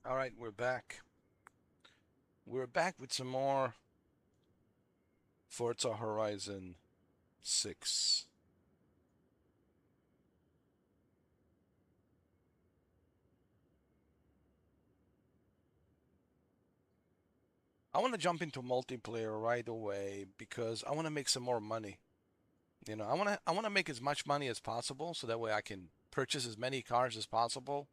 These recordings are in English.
All right, we're back. We're back with some more Forza Horizon 6. I want to jump into multiplayer right away because I want to make some more money. I want to make as much money as possible so that way I can purchase as many cars as possible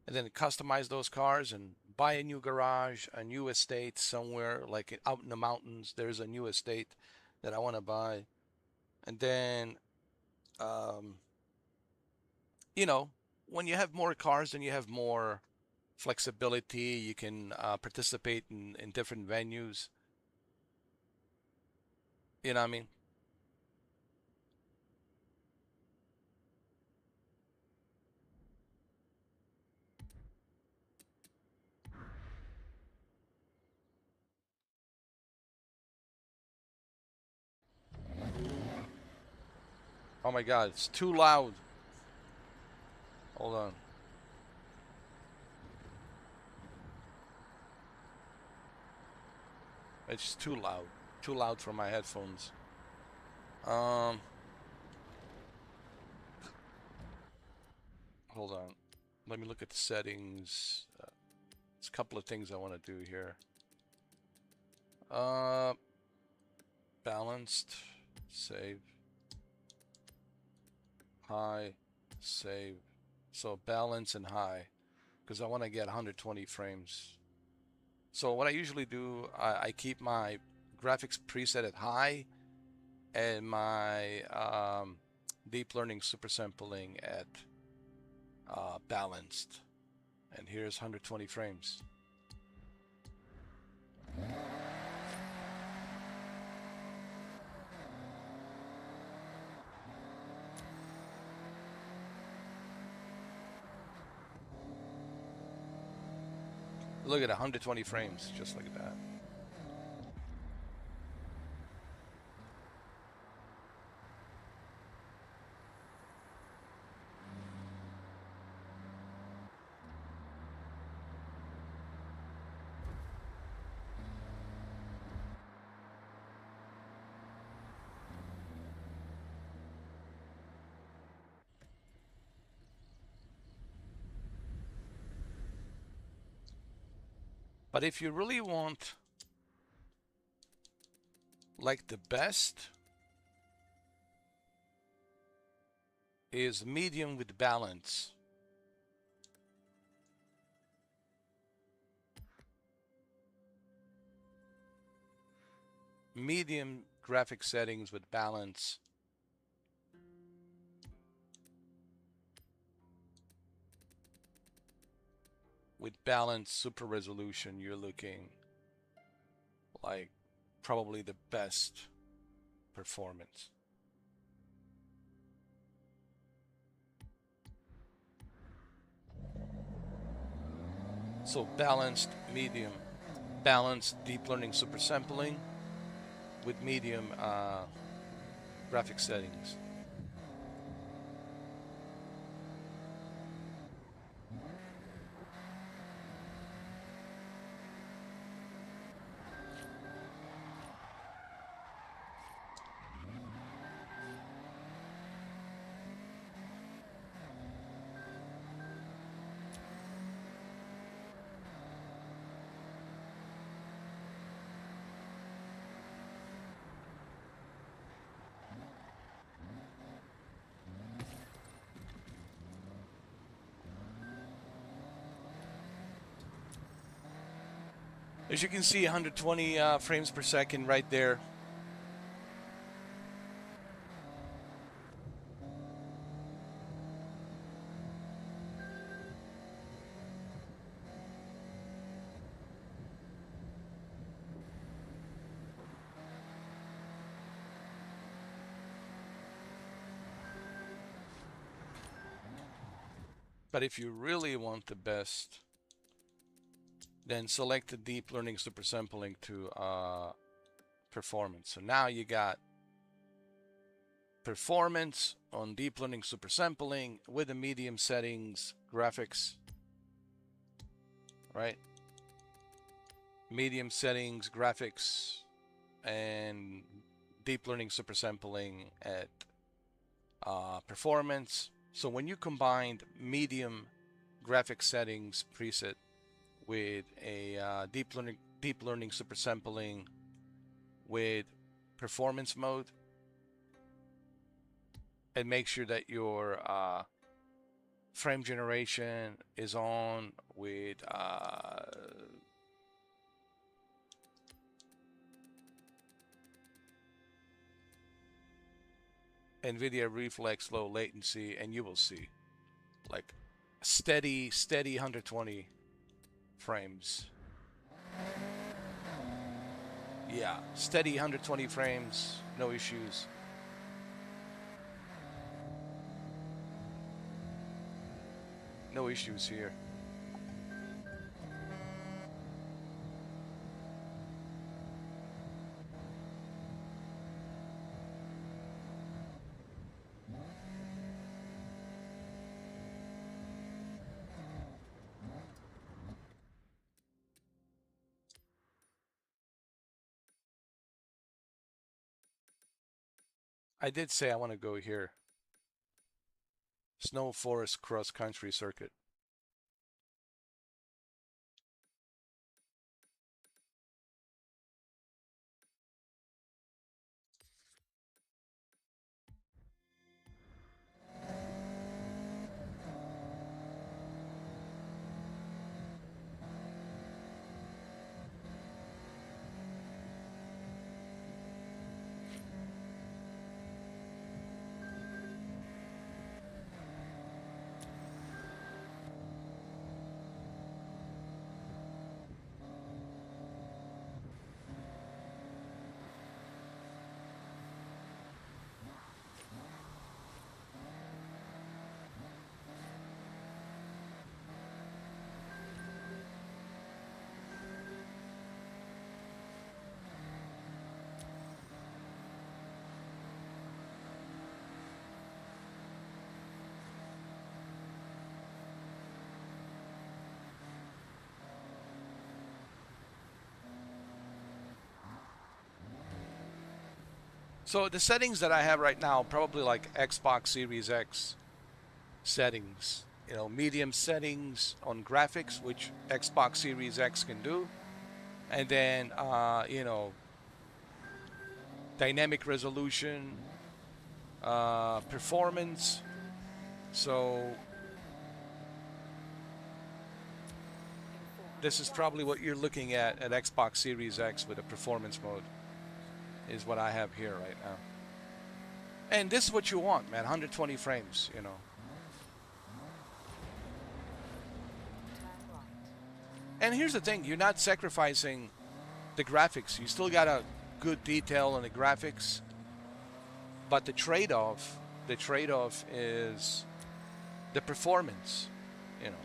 and then customize those cars and buy a new garage, a new estate somewhere like out in the mountains. There's a new estate that I want to buy. And then um, you know, when you have more cars, then you have more flexibility. You can participate in different venues. You know what I mean? Oh my God, it's too loud. Hold on. It's too loud. Too loud for my headphones. Um, Hold on. Let me look at the settings. There's a couple of things I want to do here. Uh, Balanced, save, high, save. So balance and high, because I want to get 120 frames. So what I usually do, I keep my graphics preset at high and my deep learning super sampling at balanced. And here's 120 frames. Look at 120 frames, just like that. But if you really want like the best, is medium with balance. Medium graphic settings with balance. With balanced super resolution, you're looking like probably the best performance. So balanced medium, balanced deep learning super sampling with medium graphic settings. As you can see, 120 frames per second right there. But if you really want the best, then select the deep learning super sampling to performance. So now you got performance on deep learning super sampling with the medium settings graphics. right? Medium settings, graphics, and deep learning super sampling at performance. So when you combined medium graphic settings preset with a deep learning super sampling with performance mode, and make sure that your frame generation is on with NVIDIA Reflex low latency, and you will see like steady 120 frames. Yeah, steady 120 frames, no issues. No issues here. I did say I want to go here. Snow Forest Cross Country Circuit. So the settings that I have right now, probably like Xbox Series X settings. You know, medium settings on graphics, which Xbox Series X can do. And then, you know, dynamic resolution, performance. So this is probably what you're looking at Xbox Series X with a performance mode, is what I have here right now. And this is what you want, man, 120 frames, you know. And here's the thing, you're not sacrificing the graphics. You still got a good detail on the graphics, but the trade-off is the performance, you know.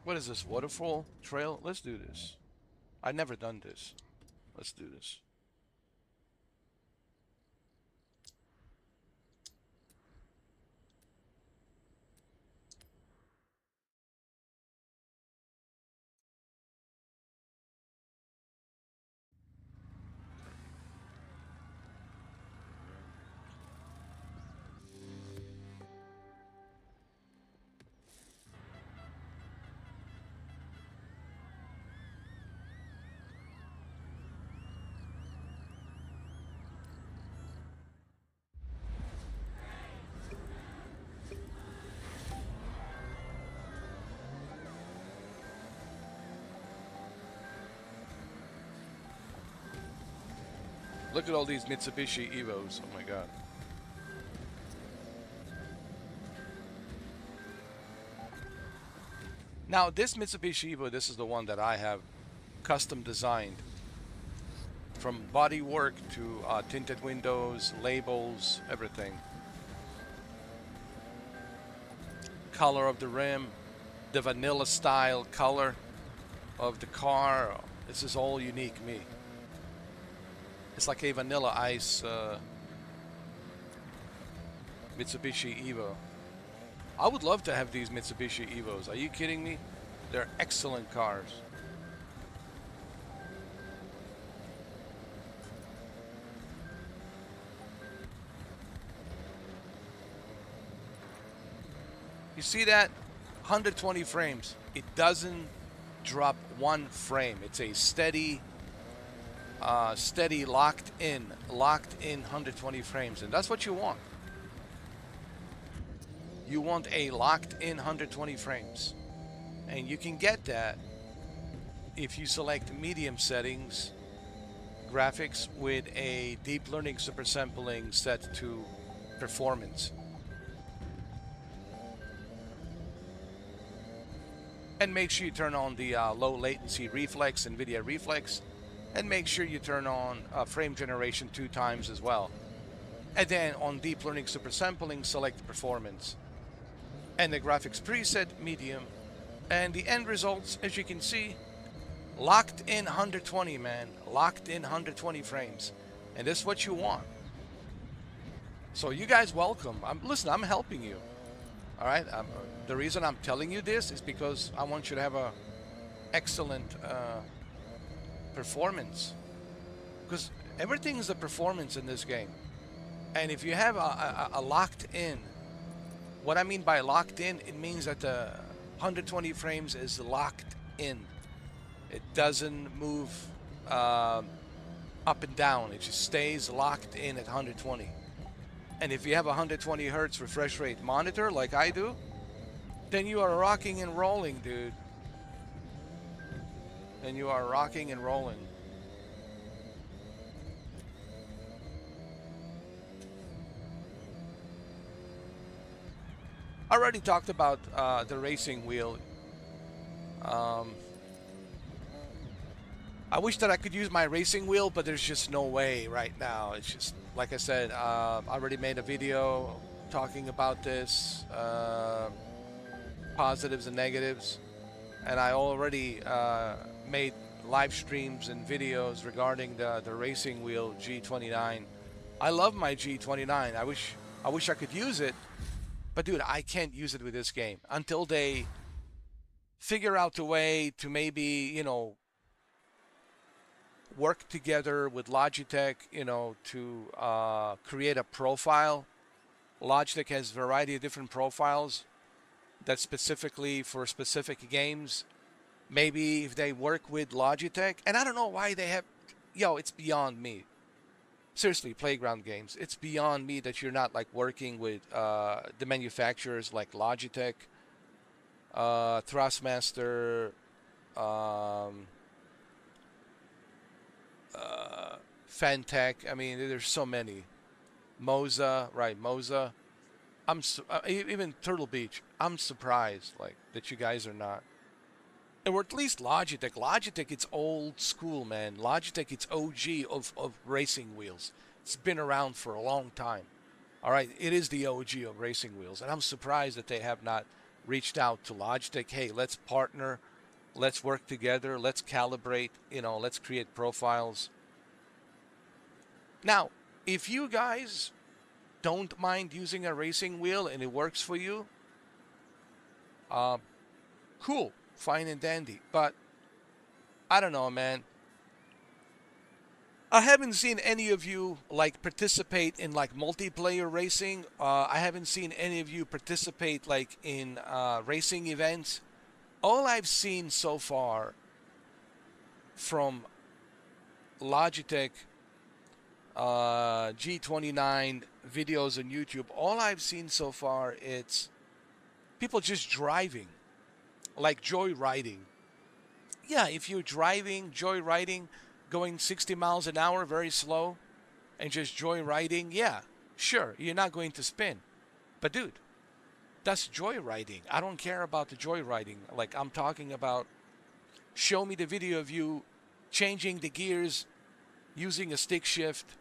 What is this, waterfall trail? Let's do this. I've never done this. Let's do this. Look at all these Mitsubishi Evos. Oh my god. Now this Mitsubishi Evo, this is the one that I have custom designed. From body work to tinted windows, labels, everything. Color of the rim, the vanilla style color of the car. This is all unique me. It's like a vanilla ice Mitsubishi Evo. I would love to have these Mitsubishi Evos. Are you kidding me? They're excellent cars. You see that? 120 frames. It doesn't drop one frame. It's a steady locked in 120 frames, and that's what you want. You want a locked in 120 frames, and you can get that if you select medium settings graphics with a deep learning super sampling set to performance. And make sure you turn on the low latency reflex, NVIDIA reflex, and make sure you turn on frame generation 2 times as well. And then on deep learning super sampling, select performance. And the graphics preset, medium. And the end results, as you can see, locked in 120, man. Locked in 120 frames. And this is what you want. So you guys welcome. Listen, I'm helping you. All right? The reason I'm telling you this is because I want you to have a excellent performance. Because everything is a performance in this game. And if you have a locked in, what I mean by locked in, it means that the 120 frames is locked in. It doesn't move up and down. It just stays locked in at 120. And if you have a 120 hertz refresh rate monitor like I do, then you are rocking and rolling, dude. Then you are rocking and rolling. I already talked about the racing wheel. I wish that I could use my racing wheel, but there's just no way right now. It's just, like I said, I already made a video talking about this, positives and negatives, and I already made live streams and videos regarding the racing wheel G29. I love my G29. I wish I could use it, but dude, I can't use it with this game until they figure out a way to maybe, you know, work together with Logitech, you know, to create a profile. Logitech has a variety of different profiles that's specifically for specific games. Maybe if they work with Logitech, and I don't know why they have, it's beyond me. Seriously, playground games, it's beyond me that you're not like working with the manufacturers like Logitech, Thrustmaster, Fantech. I mean, there's so many. Moza, right? Moza. Even Turtle Beach. I'm surprised, like, that you guys are not. Or at least Logitech. Logitech, it's old school, man. Logitech, it's OG of racing wheels. It's been around for a long time. All right, it is the OG of racing wheels, and I'm surprised that they have not reached out to Logitech. Hey, let's partner. Let's work together. Let's calibrate. You know, let's create profiles. Now, if you guys don't mind using a racing wheel and it works for you, cool, fine and dandy. But I don't know, man. I haven't seen any of you like participate in like multiplayer racing. I haven't seen any of you participate like in racing events. All I've seen so far from Logitech G29 videos on YouTube, all I've seen so far, it's people just driving, like joyriding. Yeah, if you're driving, joyriding, going 60 miles an hour, very slow, and just joyriding, yeah, sure, you're not going to spin. But dude, that's joyriding. I don't care about the joyriding. Like, I'm talking about, show me the video of you changing the gears using a stick shift,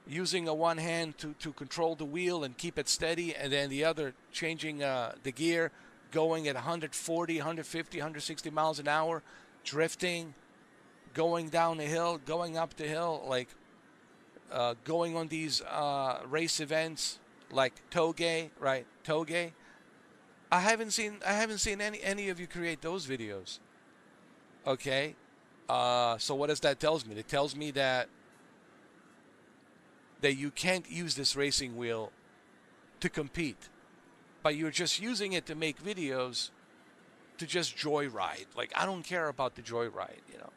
using a one hand to control the wheel and keep it steady, and then the other changing the gear, going at 140, 150, 160 miles an hour, drifting, going down the hill, going up the hill, like going on these race events like Toge, right? Toge. I haven't seen any of you create those videos. Okay, so what does that tells me? It tells me that you can't use this racing wheel to compete, but you're just using it to make videos to just joyride. Like, I don't care about the joyride, you know.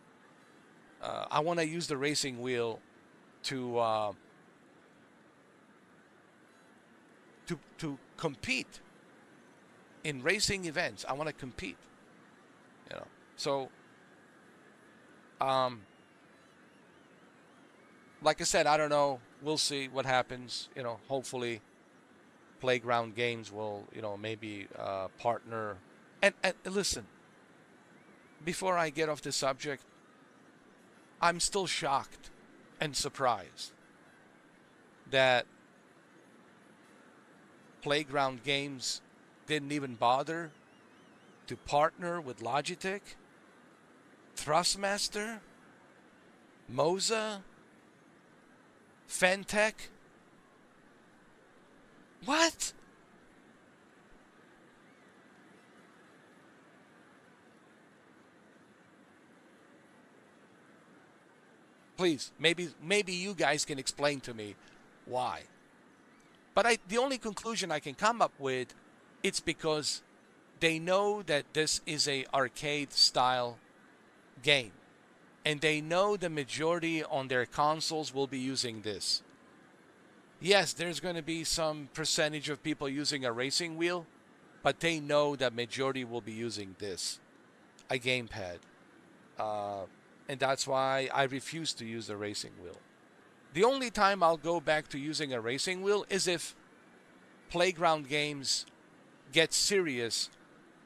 I want to use the racing wheel to compete in racing events. I want to compete, you know. So, like I said, I don't know. We'll see what happens. You know, hopefully, Playground Games will, you know, maybe partner. And listen, before I get off the subject, I'm still shocked and surprised that Playground Games didn't even bother to partner with Logitech, Thrustmaster, Moza, Fentech. What? Please, maybe you guys can explain to me why. But the only conclusion I can come up with, it's because they know that this is a arcade style game, and they know the majority on their consoles will be using this. Yes, there's going to be some percentage of people using a racing wheel, but they know that majority will be using this, a gamepad. And that's why I refuse to use the racing wheel. The only time I'll go back to using a racing wheel is if Playground Games gets serious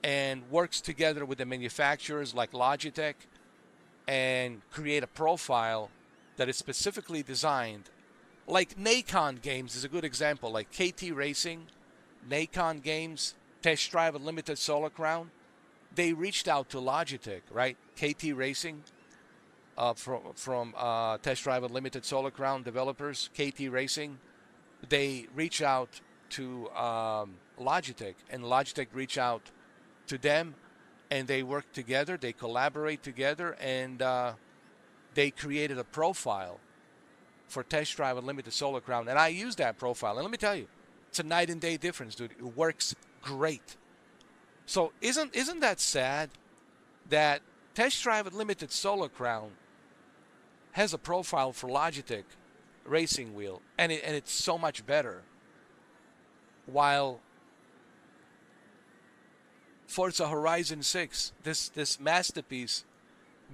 and works together with the manufacturers like Logitech and create a profile that is specifically designed. Like Nacon Games is a good example, like KT Racing, Nacon Games, Test Drive Unlimited Solar Crown. They reached out to Logitech, right? KT Racing, from Test Drive Unlimited Solar Crown developers, KT Racing. They reach out to Logitech, and Logitech reach out to them, and they work together, they collaborate together, and they created a profile for Test Drive Unlimited Solar Crown. And I use that profile, and let me tell you, it's a night and day difference, dude. It works great. So isn't that sad that Test Drive Unlimited Solar Crown has a profile for Logitech racing wheel, and it's so much better, while Forza Horizon 6, this masterpiece,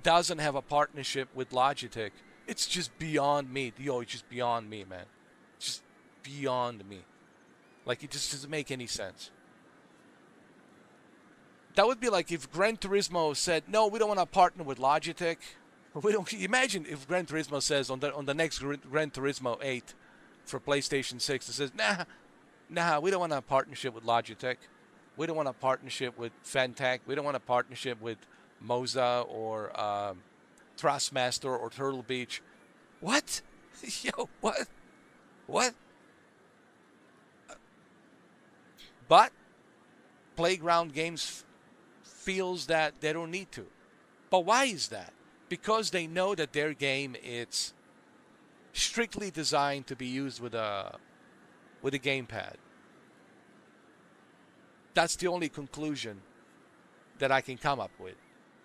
doesn't have a partnership with Logitech. It's just beyond me. Yo, it's just beyond me, man. It's just beyond me. Like, it just doesn't make any sense. That would be like if Gran Turismo said, no, we don't want to partner with Logitech. We don't. Imagine if Gran Turismo says on the next Gran Turismo 8 for PlayStation 6, it says, nah, we don't want a partnership with Logitech. We don't want a partnership with Fentech. We don't want a partnership with Moza or Thrustmaster or Turtle Beach. What? Yo, what? What? But Playground Games feels that they don't need to. But why is that? Because they know that their game is strictly designed to be used with a gamepad. That's the only conclusion that I can come up with.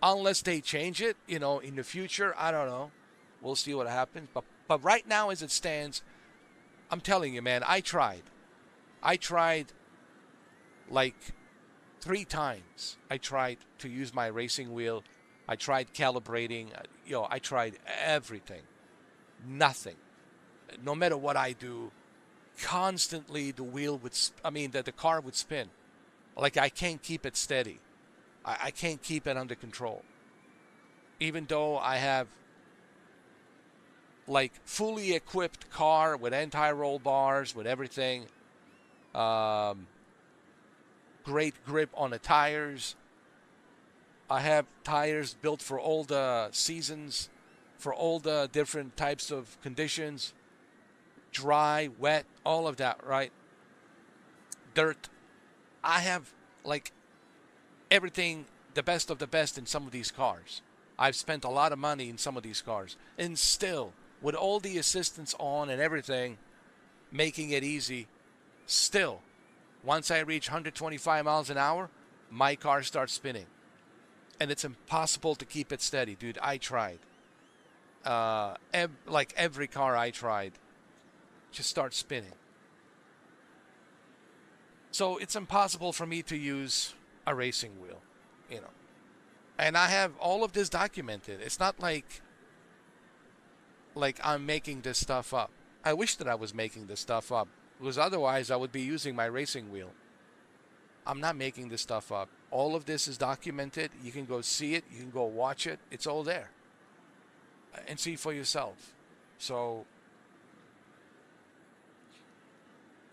Unless they change it, you know, in the future, I don't know. We'll see what happens. But right now, as it stands, I'm telling you, man, I tried. I tried like 3 times. I tried to use my racing wheel. I tried calibrating. I tried everything. Nothing. No matter what I do, constantly the wheel would, the car would spin. Like I can't keep it steady. I can't keep it under control. Even though I have like fully equipped car with anti-roll bars, with everything, um, great grip on the tires. I have tires built for all the seasons, for all the different types of conditions, dry, wet, all of that, right? Dirt. I have like everything, the best of the best in some of these cars. I've spent a lot of money in some of these cars. And still, with all the assistance on and everything, making it easy, still, once I reach 125 miles an hour, my car starts spinning. And it's impossible to keep it steady, dude. I tried. Like every car I tried, just starts spinning. So it's impossible for me to use a racing wheel, you know. And I have all of this documented. It's not like I'm making this stuff up. I wish that I was making this stuff up, because otherwise I would be using my racing wheel. I'm not making this stuff up. All of this is documented. You can go see it. You can go watch it. It's all there. And see for yourself. So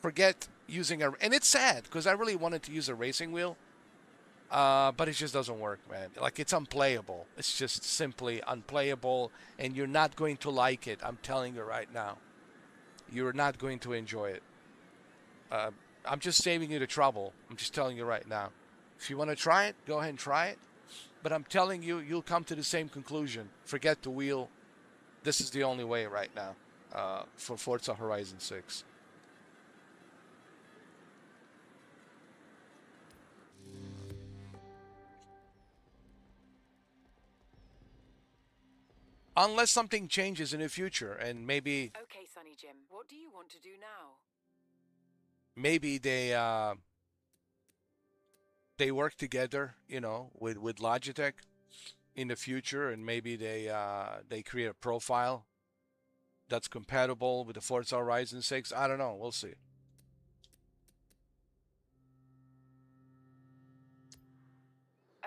forget using a... And it's sad, because I really wanted to use a racing wheel. But it just doesn't work, man. Like, it's unplayable. It's just simply unplayable, and you're not going to like it. I'm telling you right now. You're not going to enjoy it. I'm just saving you the trouble. I'm just telling you right now. If you want to try it, go ahead and try it. But I'm telling you, you'll come to the same conclusion. Forget the wheel. This is the only way right now for Forza Horizon 6. Unless something changes in the future, and maybe... Okay, Sonny Jim, what do you want to do now? Maybe they work together, you know, with Logitech in the future, and maybe they create a profile that's compatible with the Forza Horizon 6. I don't know. We'll see.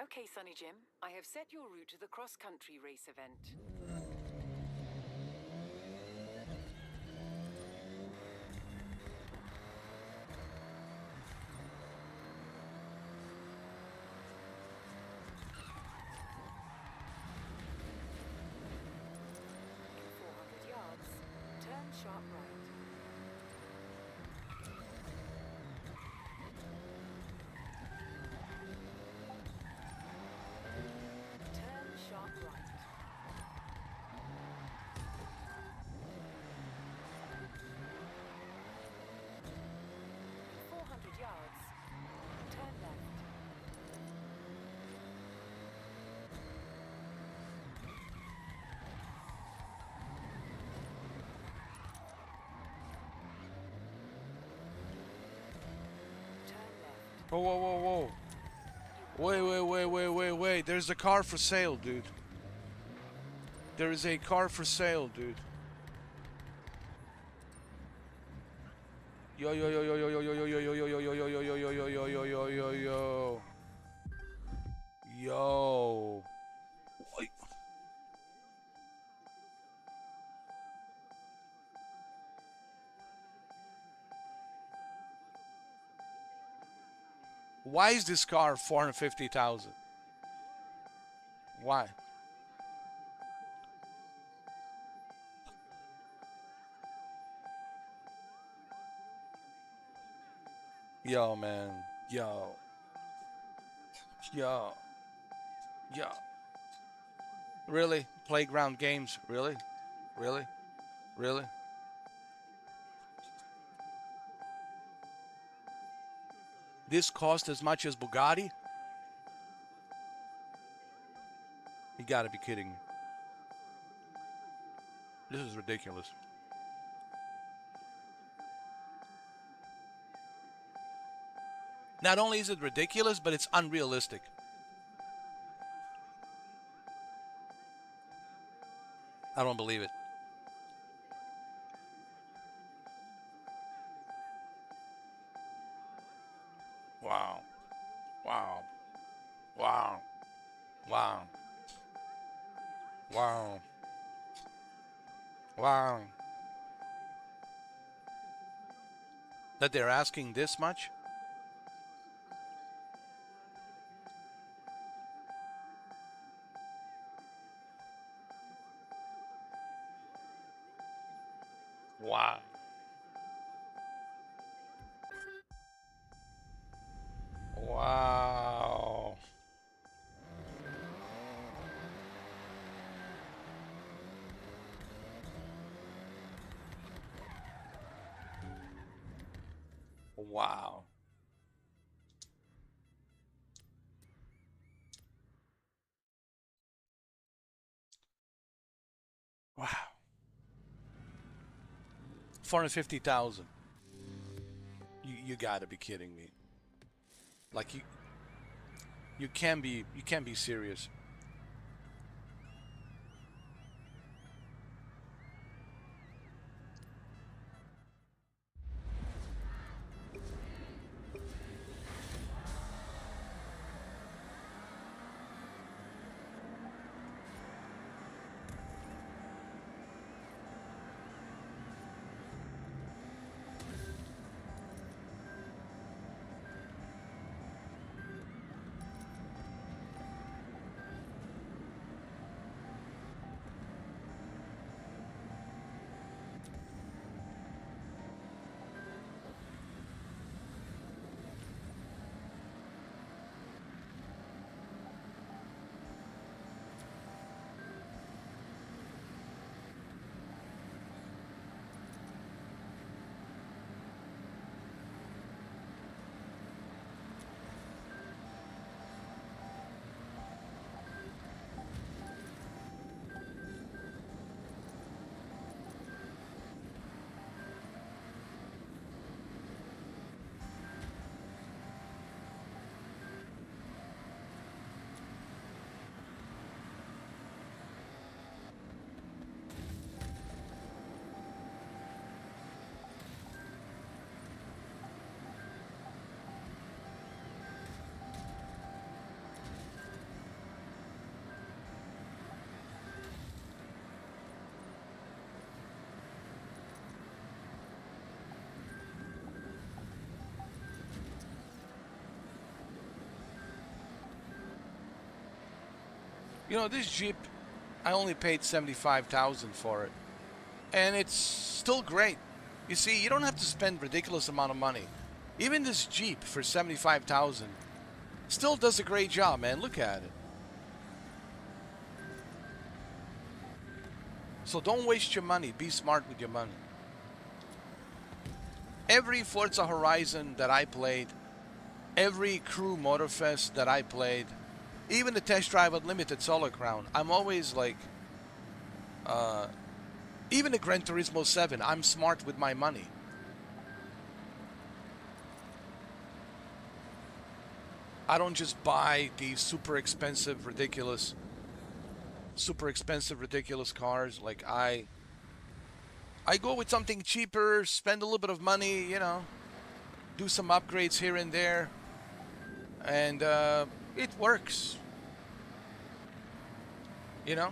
Okay, Sonny Jim, I have set your route to the cross-country race event. In 400 yards, turn sharp right. Turn sharp right. In 400 yards, turn left. Turn left. Whoa, whoa, whoa, whoa. Wait. There's a car for sale, dude. There is a car for sale, dude. Yo. Wait. Why is this car 450,000? Why? Yo, man. Yo. Really? Playground games? Really? This cost as much as Bugatti? You gotta be kidding me. This is ridiculous. Not only is it ridiculous, but it's unrealistic. I don't believe it. Wow. Wow. Wow. That they're asking this much? Wow. Wow. Wow. Wow. 450,000. You gotta be kidding me. Like you can't be serious. You know, this Jeep, I only paid 75,000 for it, and it's still great. You see, you don't have to spend ridiculous amount of money. Even this Jeep for 75,000 still does a great job, man. Look at it. So don't waste your money. Be smart with your money. Every Forza Horizon that I played, every Crew Motorfest that I played, even the Test Drive Unlimited Solo Crown, I'm always like, even the Gran Turismo 7, I'm smart with my money. I don't just buy these super expensive, ridiculous cars. Like I go with something cheaper, spend a little bit of money, do some upgrades here and there, and it works, you know.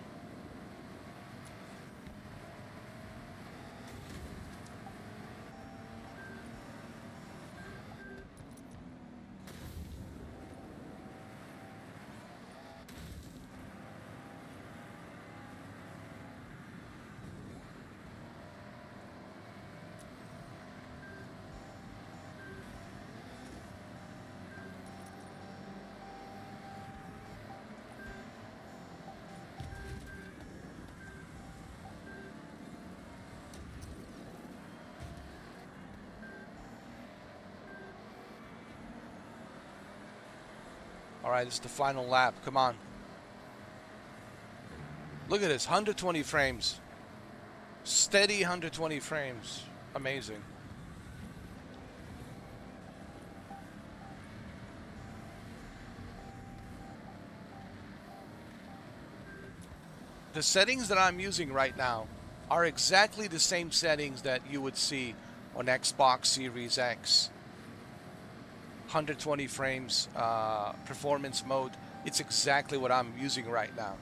All right, this is the final lap. Come on. Look at this, 120 frames. Steady 120 frames. Amazing. The settings that I'm using right now are exactly the same settings that you would see on Xbox Series X. 120 frames, performance mode. It's exactly what I'm using right now.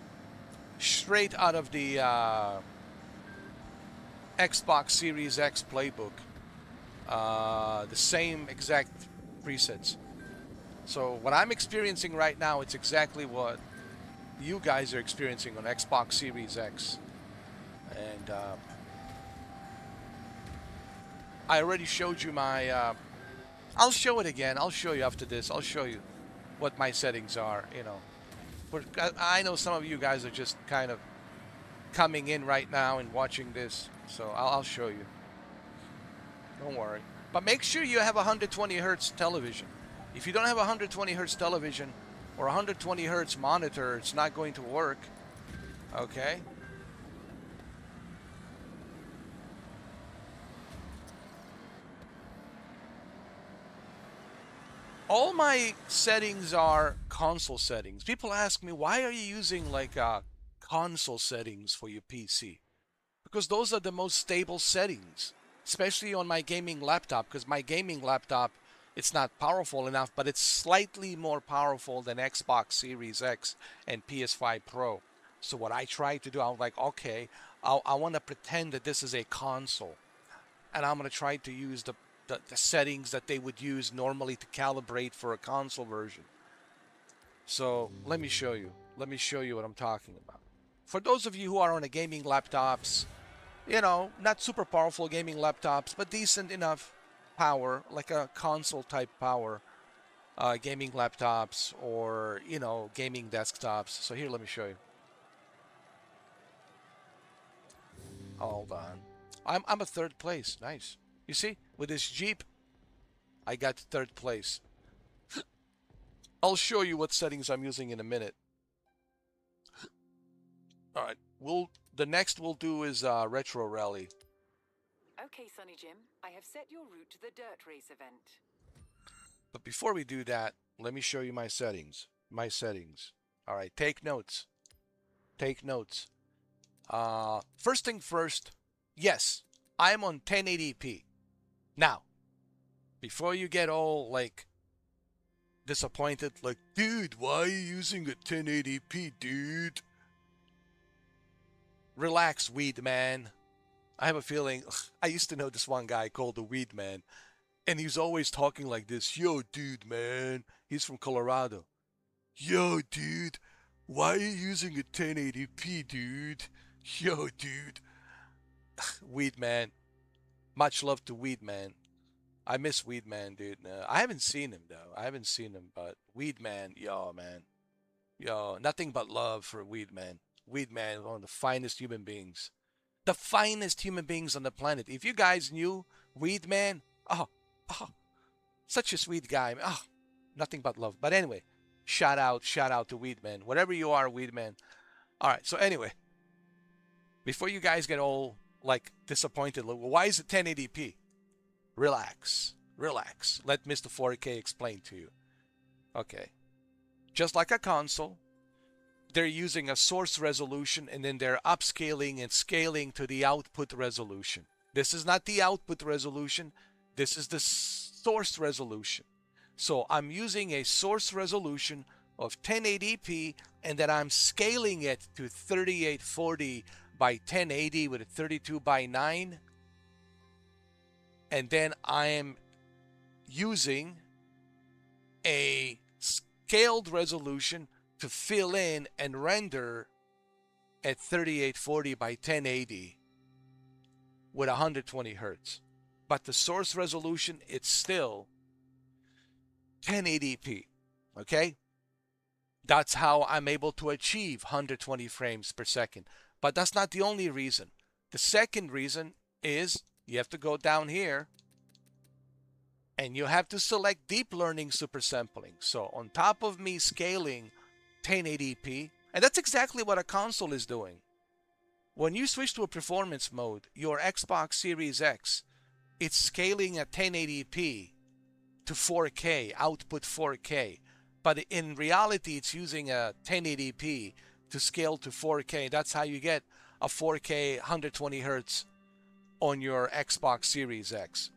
Straight out of the Xbox Series X playbook. The same exact presets. So what I'm experiencing right now, it's exactly what you guys are experiencing on Xbox Series X. And I already showed you my... I'll show it again. I'll show you after this. I'll show you what my settings are, you know. I know some of you guys are just kind of coming in right now and watching this. So I'll show you. Don't worry. But make sure you have a 120 hertz television. If you don't have a 120 hertz television or a 120 hertz monitor, it's not going to work. Okay? All my settings are console settings. People ask me, why are you using like console settings for your PC? Because those are the most stable settings, especially on my gaming laptop, because my gaming laptop, it's not powerful enough, but it's slightly more powerful than Xbox Series X and PS5 Pro. So what I try to do, I'm like, okay, I want to pretend that this is a console, and I'm going to try to use the settings that they would use normally to calibrate for a console version. So let me show you. Let me show you what I'm talking about. For those of you who are on a gaming laptops, you know, not super powerful gaming laptops, but decent enough power, like a console type power, gaming laptops or, you know, gaming desktops. So here, let me show you. Hold on. I'm a third place. Nice. You see, with this Jeep, I got third place. I'll show you what settings I'm using in a minute. All right. The next we'll do is Retro Rally. Okay, Sonny Jim, I have set your route to the dirt race event. But before we do that, let me show you my settings. My settings. All right, take notes. Take notes. First thing first, yes, I'm on 1080p. Now, before you get all like disappointed, like, dude, why are you using a 1080p, dude? Relax, weed man. I have a feeling, I used to know this one guy called the weed man, and he's always talking like this. Yo, dude, man. He's from Colorado. Yo, dude, why are you using a 1080p, dude? Yo, dude. Weed man. Much love to Weed man. I miss Weed man, dude. I haven't seen him, though. I haven't seen him, but Weed man, yo, man. Yo, nothing but love for Weed man. Weed man is one of the finest human beings. The finest human beings on the planet. If you guys knew Weed man, oh, oh, such a sweet guy. Oh, nothing but love. But anyway, shout out to Weedman. Whatever you are, Weedman. All right. So anyway, before you guys get all like disappointed, like, well, why is it 1080p? Relax, relax. Let Mr. 4K explain to you. Okay. Just like a console, they're using a source resolution and then they're upscaling and scaling to the output resolution. This is not the output resolution. This is the source resolution. So I'm using a source resolution of 1080p and then I'm scaling it to 3840 by 1080 with a 32 by 9. And then I am using a scaled resolution to fill in and render at 3840 by 1080 with 120 hertz. But the source resolution, it's still 1080p. Okay? That's how I'm able to achieve 120 frames per second. But that's not the only reason. The second reason is you have to go down here and you have to select deep learning supersampling. So on top of me scaling 1080p, and that's exactly what a console is doing. When you switch to a performance mode, your Xbox Series X, it's scaling at 1080p to 4K, output 4K. But in reality, it's using a 1080p to scale to 4K. That's how you get a 4K 120 hertz on your Xbox Series X.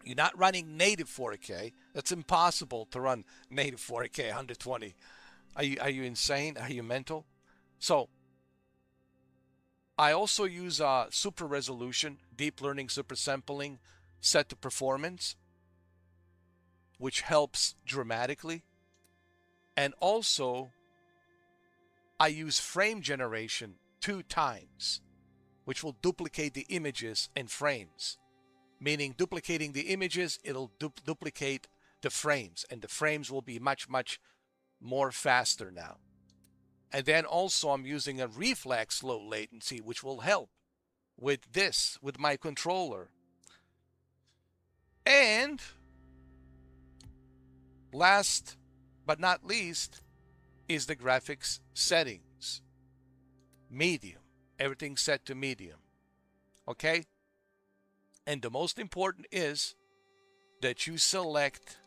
You're not running native 4K. That's impossible to run native 4K 120. Are you insane? Are you mental? So I also use super resolution, deep learning, super sampling set to performance, which helps dramatically. And also I use frame generation 2 times, which will duplicate the images in frames. Meaning duplicating the images, it'll duplicate the frames, and the frames will be much, much more faster now. And then also I'm using a reflex low latency, which will help with this, with my controller. And last but not least is the graphics settings. Medium. Everything set to medium. Okay? And the most important is that you select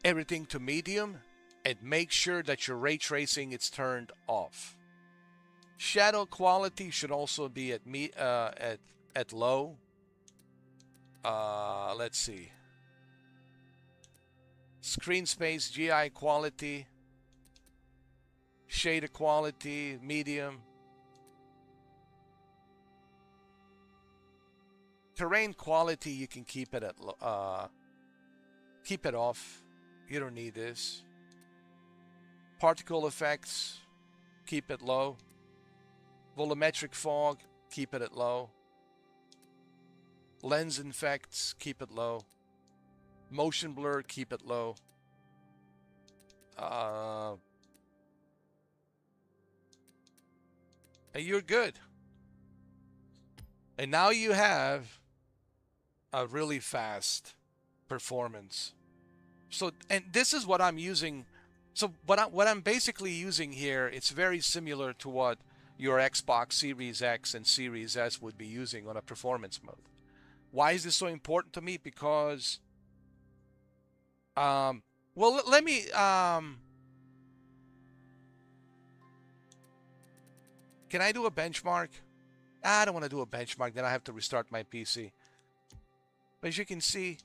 everything to medium and make sure that your ray tracing is turned off. Shadow quality should also be at low. Let's see. Screen space, GI quality, shader quality, medium. Terrain quality, you can keep it at keep it off. You don't need this. Particle effects, keep it low. Volumetric fog, keep it at low. Lens effects, keep it low. Motion blur, keep it low. And you're good. And now you have a really fast performance. So, and this is what I'm using. So what I'm basically using here, it's very similar to what your Xbox Series X and Series S would be using on a performance mode. Why is this so important to me? Because, well, let me, can I do a benchmark? I don't want to do a benchmark, then I have to restart my PC. But as you can see,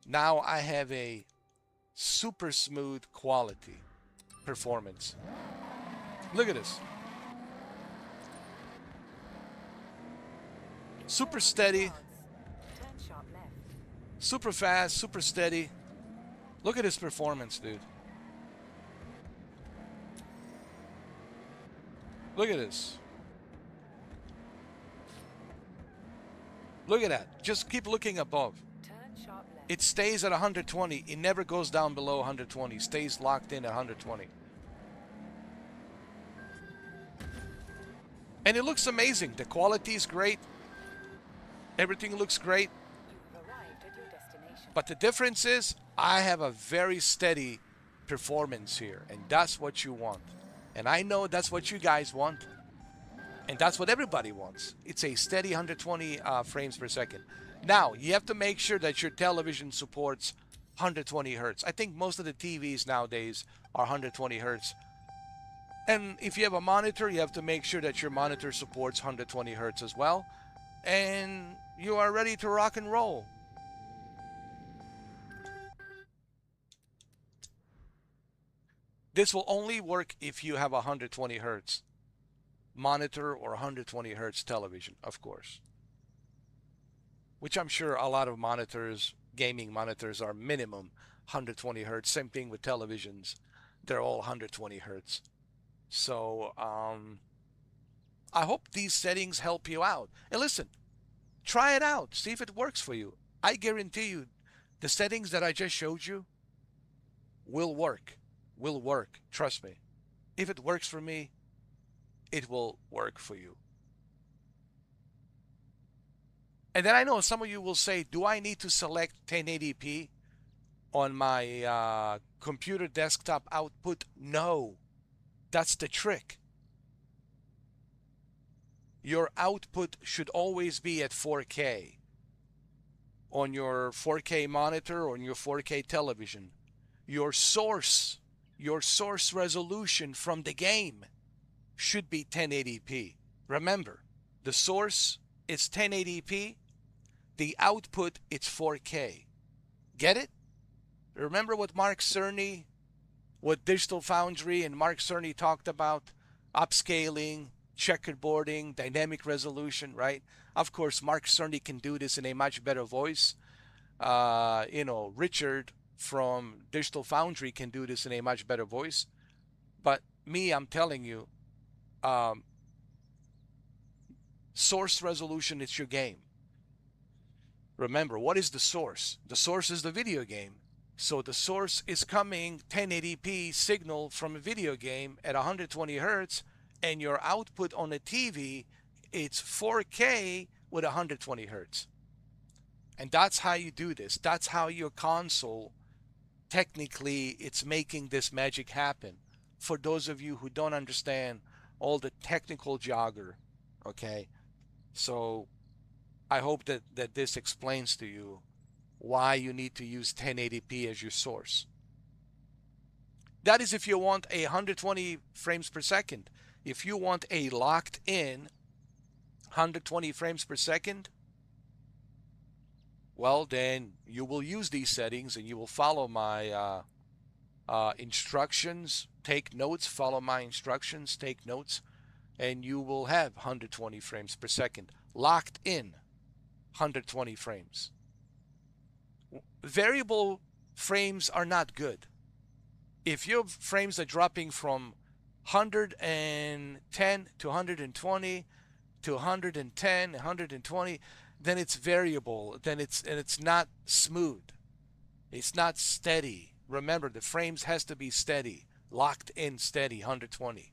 now I have a super smooth quality performance. Look at this. Super steady, super fast, super steady. Look at this performance, dude. Look at this. Look at that. Just keep looking above. It stays at 120. It never goes down below 120. Stays locked in at 120. And it looks amazing. The quality is great. Everything looks great. But the difference is I have a very steady performance here. And that's what you want. And I know that's what you guys want. And that's what everybody wants. It's a steady 120 frames per second. Now, you have to make sure that your television supports 120 hertz. I think most of the TVs nowadays are 120 hertz. And if you have a monitor, you have to make sure that your monitor supports 120 hertz as well. And you are ready to rock and roll. This will only work if you have a 120 hertz monitor or 120 hertz television, of course. Which I'm sure a lot of monitors, gaming monitors, are minimum 120 hertz. Same thing with televisions. They're all 120 hertz. So, I hope these settings help you out. And listen, try it out. See if it works for you. I guarantee you, the settings that I just showed you will work. Will work. Trust me. If it works for me, it will work for you. And then I know some of you will say, do I need to select 1080p on my computer desktop output? No. That's the trick. Your output should always be at 4K on your 4K monitor or on your 4K television. Your source resolution from the game should be 1080p. Remember, the source is 1080p. The output, it's 4K. Get it? Remember what Digital Foundry and Mark Cerny talked about? Upscaling, checkerboarding, dynamic resolution, right? Of course, Mark Cerny can do this in a much better voice. Richard from Digital Foundry can do this in a much better voice. But me, I'm telling you, um, source resolution is your game. Remember, what is the source? The source is the video game. So the source is coming 1080p signal from a video game at 120 hertz, and your output on a TV, it's 4K with 120 hertz. And that's how you do this. That's how your console, technically, it's making this magic happen. For those of you who don't understand all the technical jargon, okay? So I hope that this explains to you why you need to use 1080p as your source. That is if you want 120 frames per second. If you want a locked in 120 frames per second, well, then you will use these settings and you will follow my instructions. Take notes, follow my instructions, take notes, and you will have 120 frames per second. Locked in 120 frames. Variable frames are not good. If your frames are dropping from 110 to 120 to 110, 120, then it's variable. Then it's not smooth. It's not steady. Remember, the frames has to be steady, locked in steady, 120.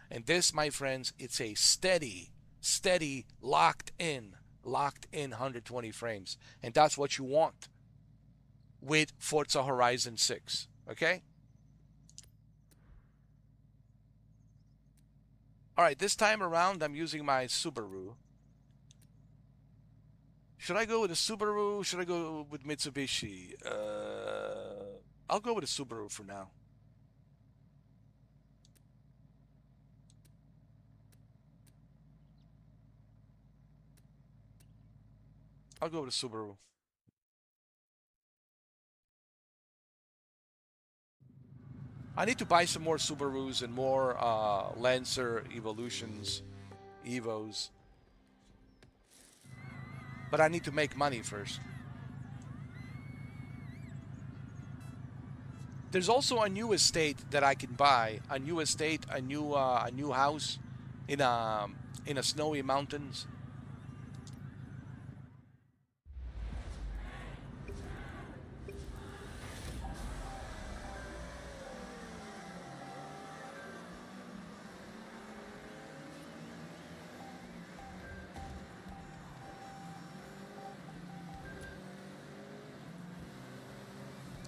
And this, my friends, it's a steady, locked in 120 frames. And that's what you want with Forza Horizon 6, okay? All right, this time around, I'm using my Subaru. Should I go with a Subaru? Should I go with Mitsubishi? I'll go with a Subaru for now. I'll go with a Subaru. I need to buy some more Subarus and more Lancer Evolutions, Evos. But I need to make money first. There's also a new estate that I can buy. A new estate, a new house in a snowy mountains.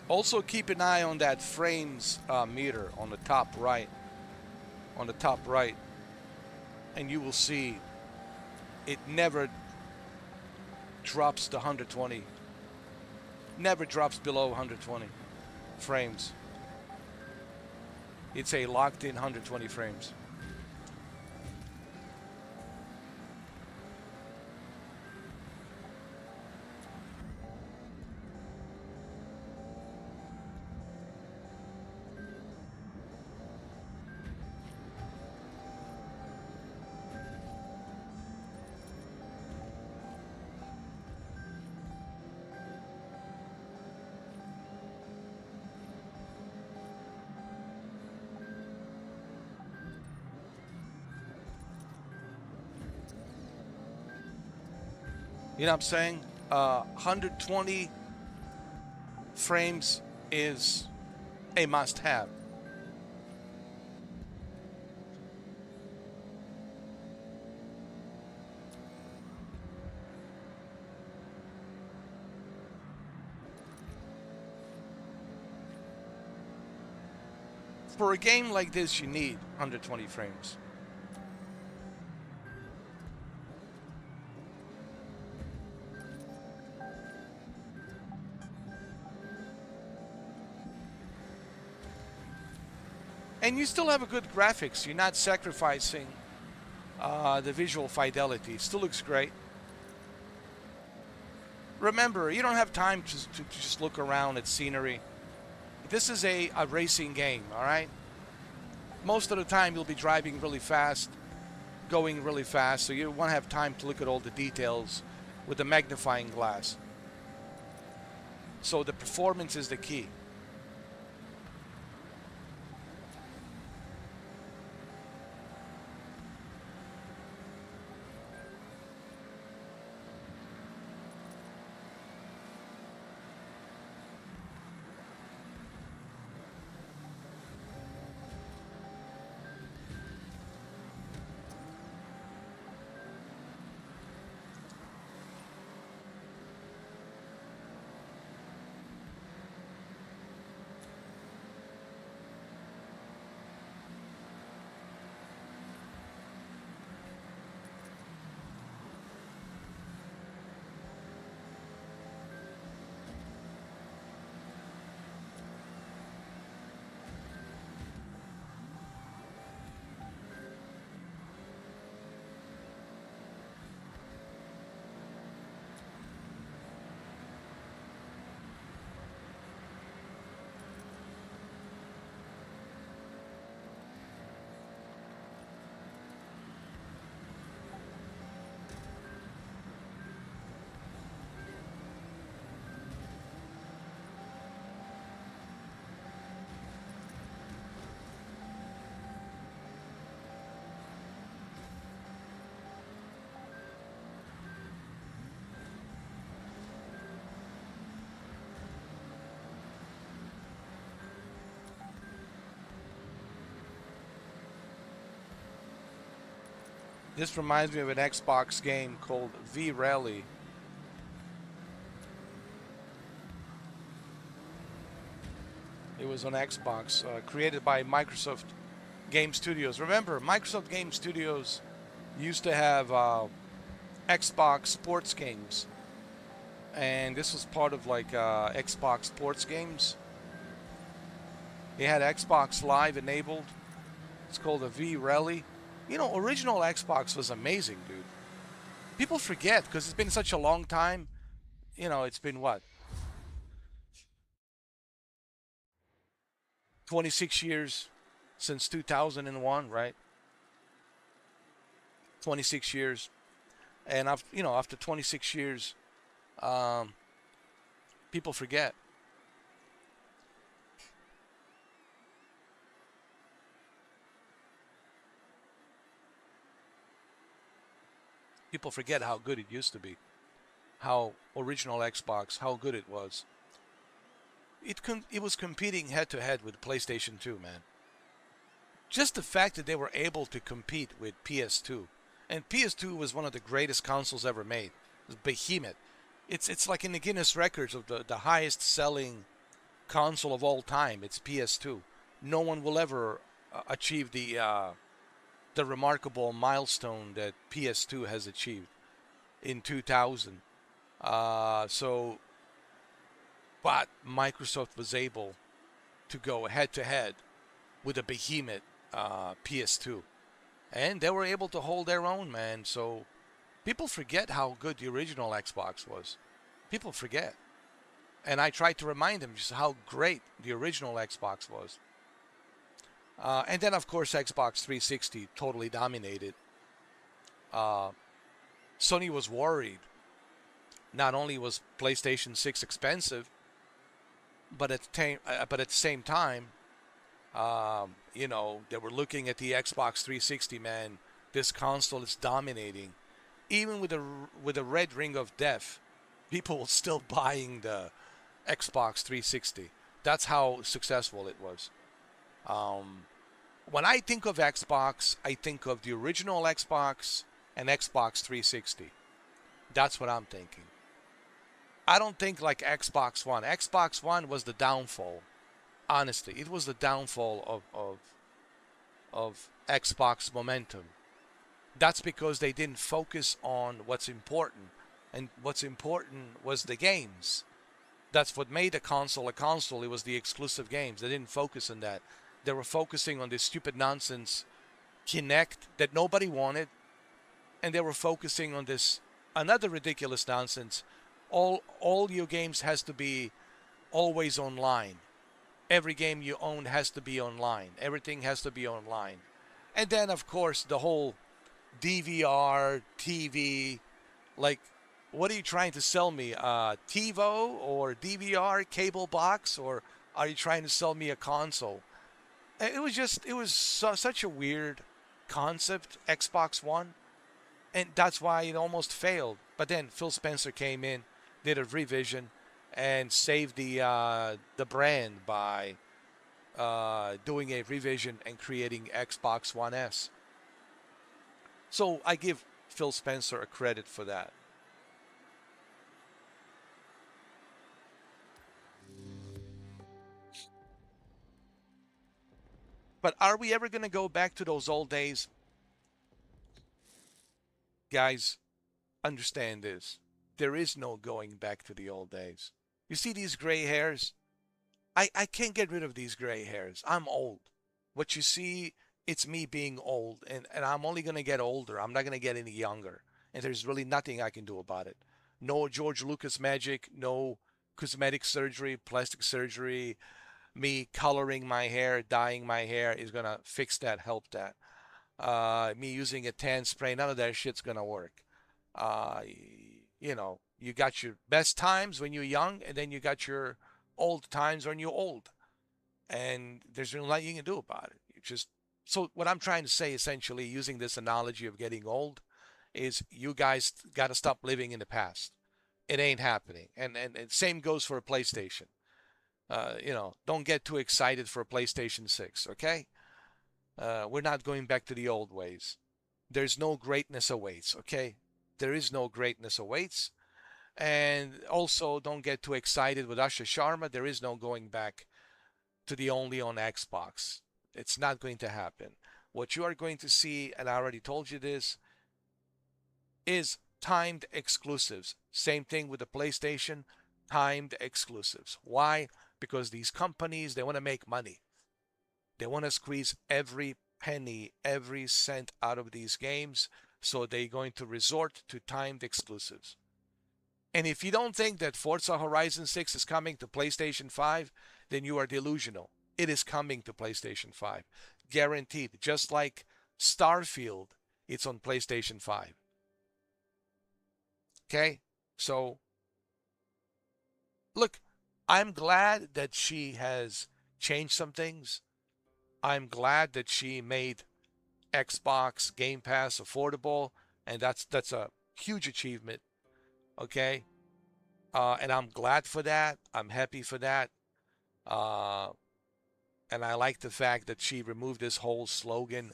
Also keep an eye on that frames meter on the top right. On the top right. And you will see it never drops to 120. Never drops below 120 frames. It's a locked in 120 frames. You know what I'm saying? 120 frames is a must-have. For a game like this, you need 120 frames. And you still have a good graphics. You're not sacrificing the visual fidelity. It still looks great. Remember, you don't have time to just look around at scenery. this is a racing game, all right? Most of the time you'll be driving really fast, going really fast, so you want to have time to look at all the details with a magnifying glass. So the performance is the key. This reminds me of an Xbox game called V-Rally. It was on Xbox, created by Microsoft Game Studios. Remember, Microsoft Game Studios used to have Xbox sports games, and this was part of like Xbox sports games. They had Xbox Live enabled. It's called a V-Rally. You know, original Xbox was amazing, dude. People forget because it's been such a long time. You know, it's been what? 26 years since 2001, right? 26 years. And after 26 years, people forget. People forget how good it used to be, how original Xbox, how good it was. It was competing head to head with PlayStation 2, man. Just the fact that they were able to compete with PS2, and PS2 was one of the greatest consoles ever made. It was behemoth. It's like in the Guinness records of the highest selling console of all time. It's PS2. No one will ever achieve the remarkable milestone that PS2 has achieved in 2000. But Microsoft was able to go head to head with a behemoth PS2, and they were able to hold their own, man. So people forget how good the original Xbox was. People forget, and I try to remind them just how great the original Xbox was. And then, of course, Xbox 360 totally dominated. Uh, Sony was worried. Not only was PlayStation 6 expensive, but at the same time, they were looking at the Xbox 360. Man, this console is dominating. Even with a red ring of death, people were still buying the Xbox 360. That's how successful it was. When I think of Xbox, I think of the original Xbox and Xbox 360. That's what I'm thinking. I don't think like Xbox One. Xbox One was the downfall. Honestly, it was the downfall of Xbox momentum. That's because they didn't focus on what's important, and what's important was the games. That's what made a console a console. It was the exclusive games. They didn't focus on that. They were focusing on this stupid nonsense Kinect that nobody wanted, and they were focusing on this another ridiculous nonsense. All your games has to be always online. every game you own has to be online. Everything has to be online. And then, of course, the whole DVR, TV, like, what are you trying to sell me? TiVo or DVR cable box? Or are you trying to sell me a console? Such a weird concept, Xbox One. And that's why it almost failed. But then Phil Spencer came in, did a revision, and saved the brand by doing a revision and creating Xbox One S. So I give Phil Spencer a credit for that. But are we ever going to go back to those old days? Guys, understand this. There is no going back to the old days. You see these gray hairs? I can't get rid of these gray hairs. I'm old. What you see, it's me being old, and I'm only going to get older. I'm not going to get any younger. And there's really nothing I can do about it. No George Lucas magic, no cosmetic surgery, plastic surgery, me coloring my hair, dyeing my hair is going to fix that, help that. Me using a tan spray, none of that shit's going to work. You got your best times when you're young, and then you got your old times when you're old. And there's really nothing you can do about it. So what I'm trying to say, essentially, using this analogy of getting old, is you guys got to stop living in the past. It ain't happening. And same goes for a PlayStation. Don't get too excited for a PlayStation 6, okay? We're not going back to the old ways. There's no greatness awaits, okay? There is no greatness awaits. And also, don't get too excited with Asha Sharma. There is no going back to the only on Xbox. It's not going to happen. What you are going to see, and I already told you this, is timed exclusives. Same thing with the PlayStation, timed exclusives. Why? Because these companies, they want to make money. They want to squeeze every penny, every cent out of these games, so they're going to resort to timed exclusives. And if you don't think that Forza Horizon 6 is coming to PlayStation 5, then you are delusional. It is coming to PlayStation 5. Guaranteed. Just like Starfield, it's on PlayStation 5. Okay? So, look, I'm glad that she has changed some things. I'm glad that she made Xbox Game Pass affordable, and that's a huge achievement. Okay? And I'm glad for that. I'm happy for that. And I like the fact that she removed this whole slogan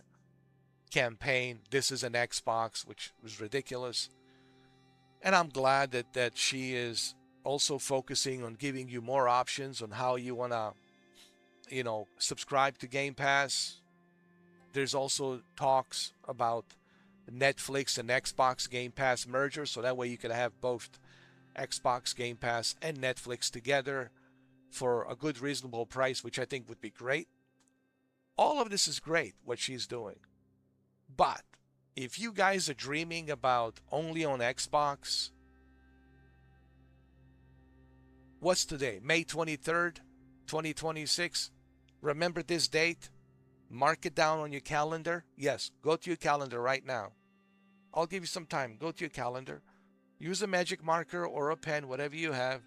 campaign, "This is an Xbox," which was ridiculous. And I'm glad that she is also focusing on giving you more options on how you want to, subscribe to Game Pass. There's also talks about Netflix and Xbox Game Pass merger, so that way you can have both Xbox Game Pass and Netflix together for a good, reasonable price, which I think would be great. All of this is great, what she's doing. But if you guys are dreaming about only on Xbox, what's today? May 23rd, 2026. Remember this date? Mark it down on your calendar. Yes, go to your calendar right now. I'll give you some time. Go to your calendar. Use a magic marker or a pen, whatever you have.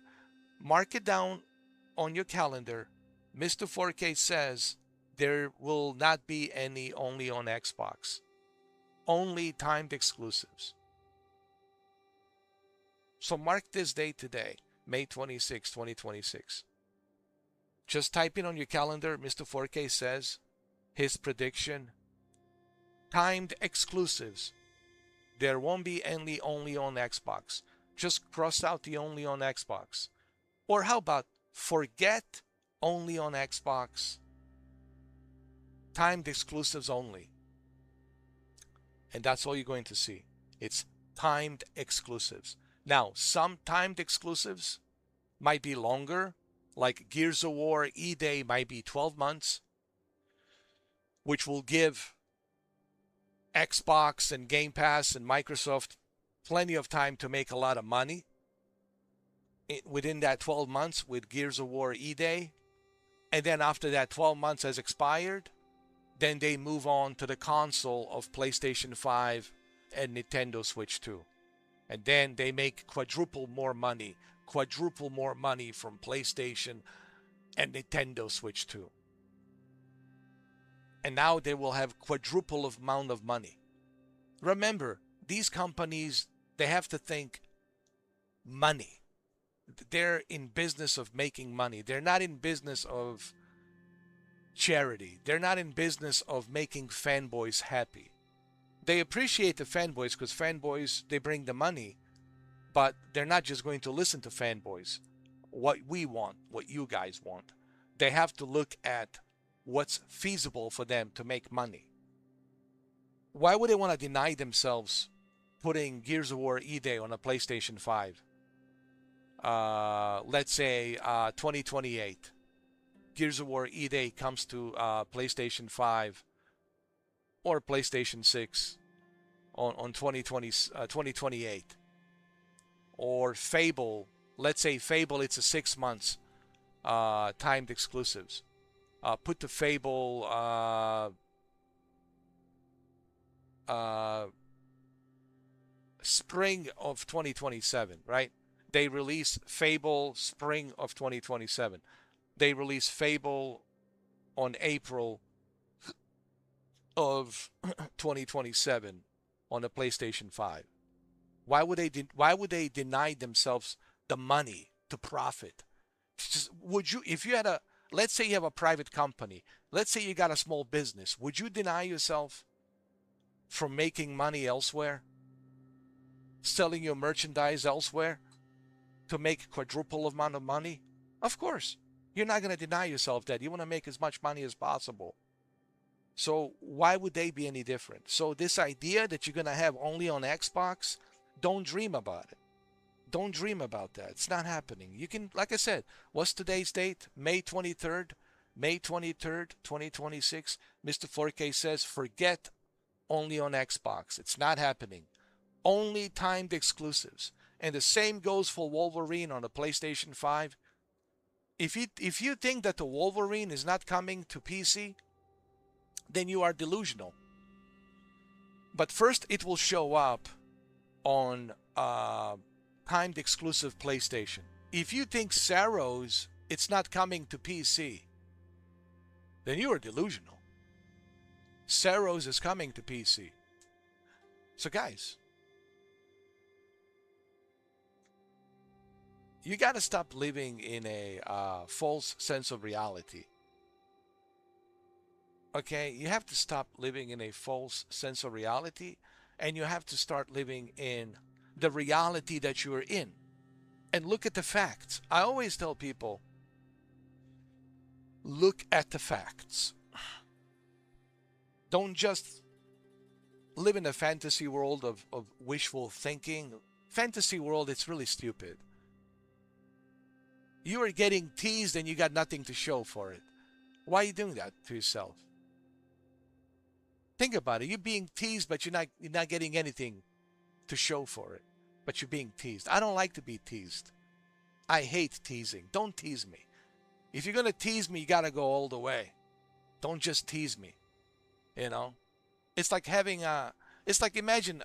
Mark it down on your calendar. Mr. 4K says there will not be any only on Xbox. Only timed exclusives. So mark this date today, May 26, 2026. Just type in on your calendar, Mr. 4K says his prediction. Timed exclusives. There won't be any only on Xbox. Just cross out the only on Xbox. Or how about forget only on Xbox? Timed exclusives only. And that's all you're going to see. It's timed exclusives. Now, some timed exclusives might be longer, like Gears of War E-Day might be 12 months, which will give Xbox and Game Pass and Microsoft plenty of time to make a lot of money within that 12 months with Gears of War E-Day. And then after that 12 months has expired, then they move on to the console of PlayStation 5 and Nintendo Switch 2. And then they make quadruple more money from PlayStation and Nintendo Switch 2. And now they will have quadruple amount of money. Remember, these companies, they have to think money. They're in business of making money. They're not in business of charity. They're not in business of making fanboys happy. They appreciate the fanboys because fanboys, they bring the money, but they're not just going to listen to fanboys. What we want, what you guys want. They have to look at what's feasible for them to make money. Why would they want to deny themselves putting Gears of War E-Day on a PlayStation 5? Let's say 2028. Gears of War E-Day comes to PlayStation 5 or PlayStation 6 on 2028. Or Fable, let's say Fable, it's a 6 months timed exclusives. Put the Fable spring of 2027, right? They release Fable spring of 2027. They release Fable on April of 2027 on the PlayStation 5. Why would they deny themselves the money to profit? Just, would you, if you had a, let's say you have a private company, let's say you got a small business, would you deny yourself from making money elsewhere? Selling your merchandise elsewhere to make quadruple amount of money? Of course. You're not going to deny yourself that. You want to make as much money as possible. So why would they be any different? So this idea that you're going to have only on Xbox, don't dream about it. Don't dream about that. It's not happening. You can, like I said, what's today's date? May 23rd. May 23rd, 2026. Mr. 4K says, forget only on Xbox. It's not happening. Only timed exclusives. And the same goes for Wolverine on the PlayStation 5. If you think that the Wolverine is not coming to PC, then you are delusional. But first, it will show up on timed exclusive PlayStation. If you think Saros, it's not coming to PC, then you are delusional. Saros is coming to PC. So guys, you got to stop living in a false sense of reality. Okay, you have to stop living in a false sense of reality, and you have to start living in the reality that you are in. And look at the facts. I always tell people, look at the facts. Don't just live in a fantasy world of wishful thinking. Fantasy world, it's really stupid. You are getting teased and you got nothing to show for it. Why are you doing that to yourself? Think about it. You're being teased, but you're not getting anything to show for it. But you're being teased. I don't like to be teased. I hate teasing. Don't tease me. If you're gonna tease me, you gotta go all the way. Don't just tease me. You know? It's like having a, it's like imagine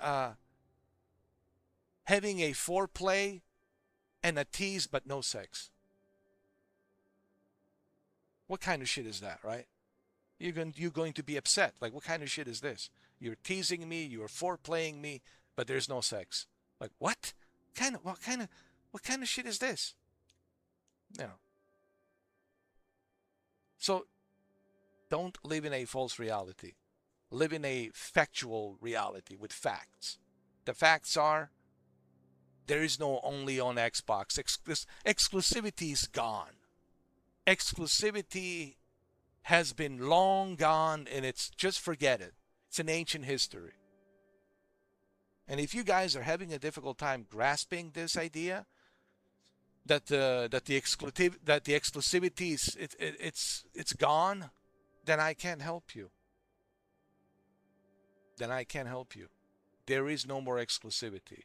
having a foreplay and a tease but no sex. What kind of shit is that, right? You're going to be upset. Like, what kind of shit is this? You're teasing me, you're foreplaying me, but there's no sex. Like, what? What kind of shit is this? You know. So don't live in a false reality. Live in a factual reality with facts. The facts are there is no only on Xbox. Exclusivity is gone. Exclusivity has been long gone, and it's just forget it. It's an ancient history. And if you guys are having a difficult time grasping this idea that the exclusivity is it's gone, then I can't help you. Then I can't help you. There is no more exclusivity.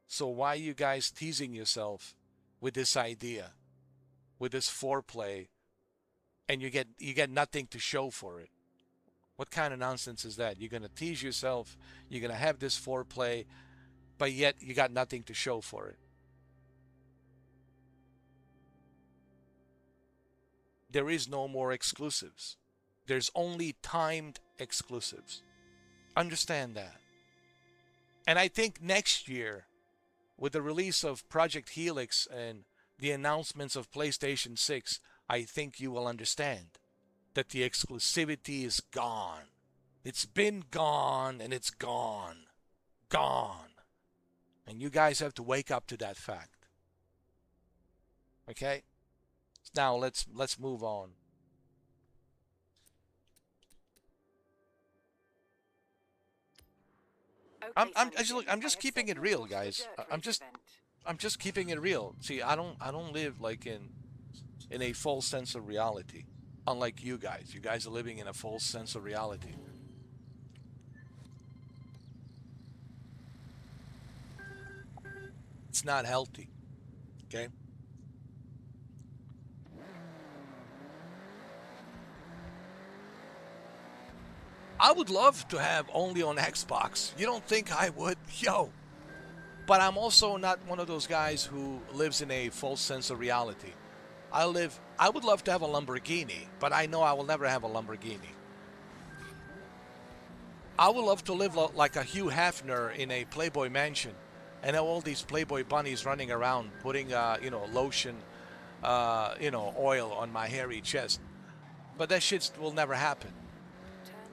So why are you guys teasing yourself with this idea, with this foreplay and you get nothing to show for it. What kind of nonsense is that? You're going to tease yourself, you're going to have this foreplay, but yet you got nothing to show for it. There is no more exclusives. There's only timed exclusives. Understand that. And I think next year, with the release of Project Helix and the announcements of PlayStation 6, I think you will understand that the exclusivity is gone. It's been gone and it's gone. Gone. And you guys have to wake up to that fact. Okay? Now let's move on. Okay, I'm just keeping it real, guys. I'm just keeping it real. See, I don't live like in a false sense of reality. Unlike you guys. You guys are living in a false sense of reality. It's not healthy. Okay? I would love to have only on Xbox. You don't think I would? Yo. But I'm also not one of those guys who lives in a false sense of reality. I would love to have a Lamborghini, but I know I will never have a Lamborghini. I would love to live like a Hugh Hefner in a Playboy mansion and have all these Playboy bunnies running around putting, lotion, oil on my hairy chest. But that shit will never happen.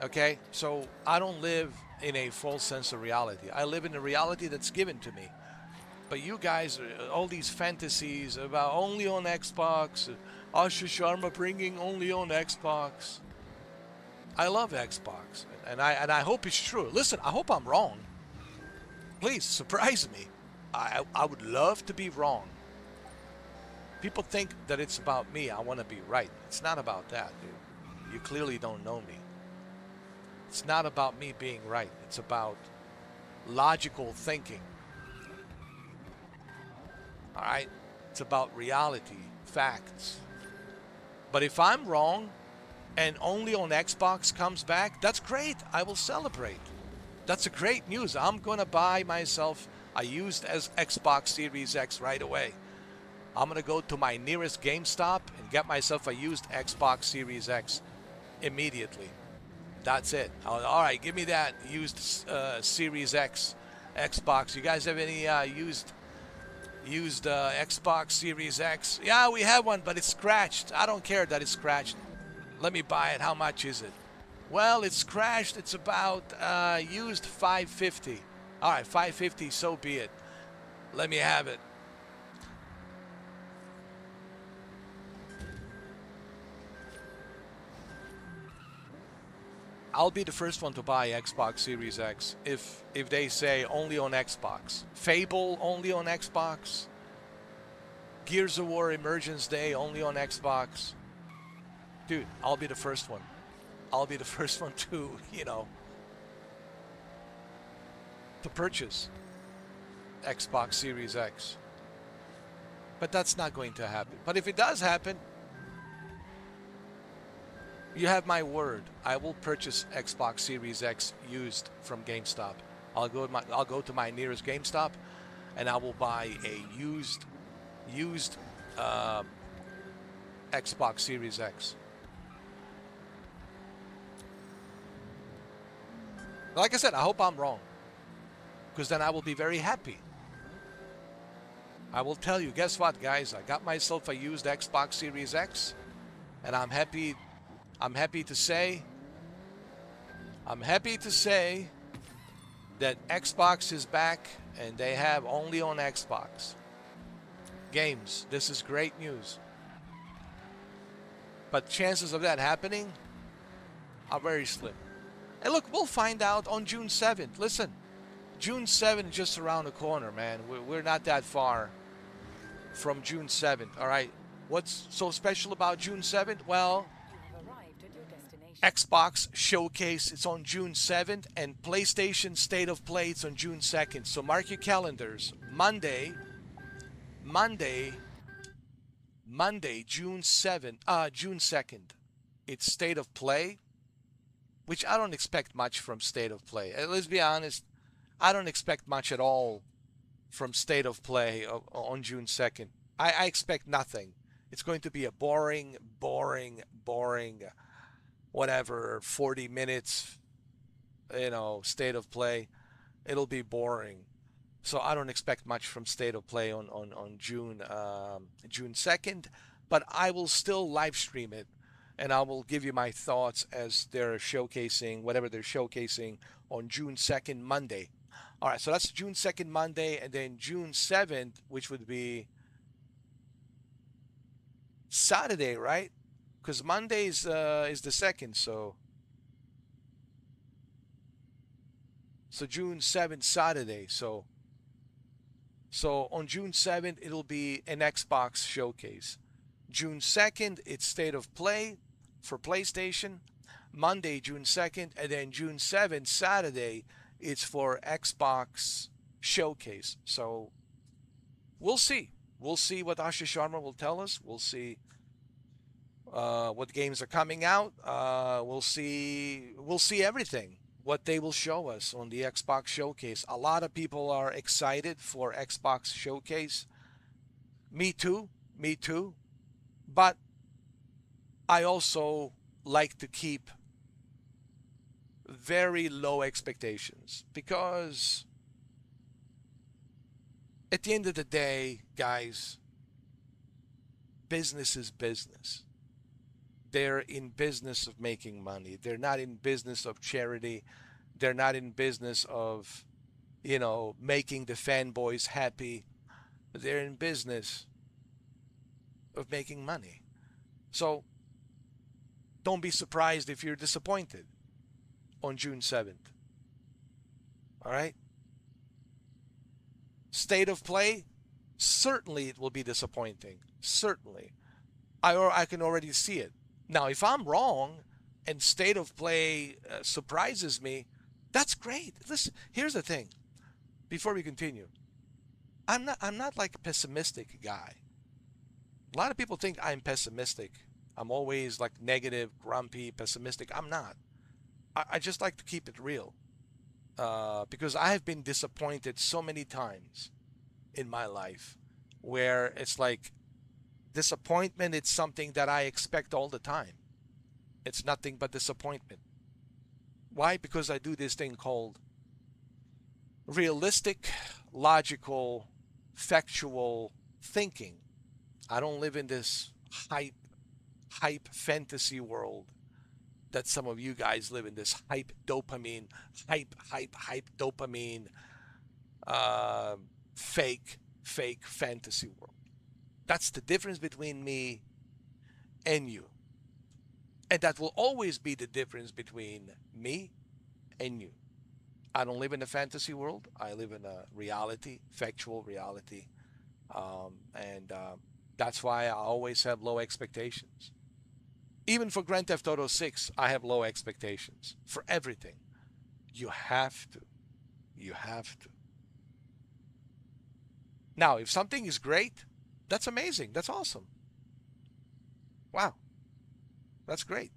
Okay? So I don't live in a false sense of reality. I live in a reality that's given to me. But you guys, all these fantasies about only on Xbox, Asha Sharma bringing only on Xbox. I love Xbox, and I hope it's true. Listen, I hope I'm wrong. Please surprise me. I would love to be wrong. People think that it's about me. I want to be right. It's not about that, dude. You clearly don't know me. It's not about me being right. It's about logical thinking. All right? It's about reality, facts. But if I'm wrong and only on Xbox comes back, that's great. I will celebrate. That's a great news. I'm going to buy myself a used Xbox Series X right away. I'm going to go to my nearest GameStop and get myself a used Xbox Series X immediately. That's it. All right, give me that used Series X Xbox. You guys have any used Xbox Series X? Yeah, we have one, but it's scratched. I don't care that it's scratched. Let me buy it. How much is it? Well, it's scratched. It's about used $550. All right, $550. So be it. Let me have it. I'll be the first one to buy Xbox Series X if they say only on Xbox. Fable only on Xbox. Gears of War Emergence Day only on Xbox. Dude, I'll be the first one. I'll be the first one to, to purchase Xbox Series X. But that's not going to happen. But if it does happen, you have my word. I will purchase Xbox Series X used from GameStop. I'll go to my nearest GameStop, and I will buy a used Xbox Series X. Like I said, I hope I'm wrong, because then I will be very happy. I will tell you, guess what, guys? I got myself a used Xbox Series X, and I'm happy to say that Xbox is back and they have only on Xbox games. This is great news. But chances of that happening are very slim. And look, we'll find out on June 7th. Listen, June 7th is just around the corner, man. We're not that far from June 7th, all right? What's so special about June 7th? Well, Xbox Showcase, it's on June 7th, and PlayStation State of Play, it's on June 2nd. So mark your calendars. Monday, June 2nd. it's State of Play, which I don't expect much from State of Play. Let's be honest, I don't expect much at all from State of Play on June 2nd. I expect nothing. It's going to be a boring, whatever, 40 minutes, State of Play. It'll be boring. So I don't expect much from State of Play on June 2nd, but I will still live stream it, and I will give you my thoughts as they're showcasing whatever they're showcasing on June 2nd, Monday. All right, so that's June 2nd, Monday, and then June 7th, which would be Saturday, right? Because Monday is the 2nd, so June 7th, Saturday. So on June 7th, it'll be an Xbox showcase. June 2nd, it's State of Play for PlayStation. Monday, June 2nd, and then June 7th, Saturday, it's for Xbox showcase. So we'll see. We'll see what Ashish Sharma will tell us. We'll see what games are coming out. We'll see. We'll see everything. What they will show us on the Xbox showcase. A lot of people are excited for Xbox showcase. Me too. Me too. But I also like to keep very low expectations because at the end of the day, guys, business is business. They're in business of making money. They're not in business of charity. They're not in business of, making the fanboys happy. They're in business of making money. So don't be surprised if you're disappointed on June 7th. All right? State of Play, certainly it will be disappointing. Certainly. I can already see it. Now, if I'm wrong and State of Play surprises me, that's great. Listen, here's the thing. Before we continue, I'm not like a pessimistic guy. A lot of people think I'm pessimistic. I'm always like negative, grumpy, pessimistic. I'm not. I just like to keep it real because I have been disappointed so many times in my life where it's like disappointment, it's something that I expect all the time. It's nothing but disappointment. Why? Because I do this thing called realistic, logical, factual thinking. I don't live in this hype fantasy world that some of you guys live in, this hype dopamine, hype dopamine, uh, fake fantasy world. That's the difference between me and you. And that will always be the difference between me and you. I don't live in a fantasy world. I live in a reality, factual reality. And that's why I always have low expectations. Even for Grand Theft Auto 6, I have low expectations for everything. You have to. You have to. Now, if something is great, that's amazing. That's awesome. Wow. That's great.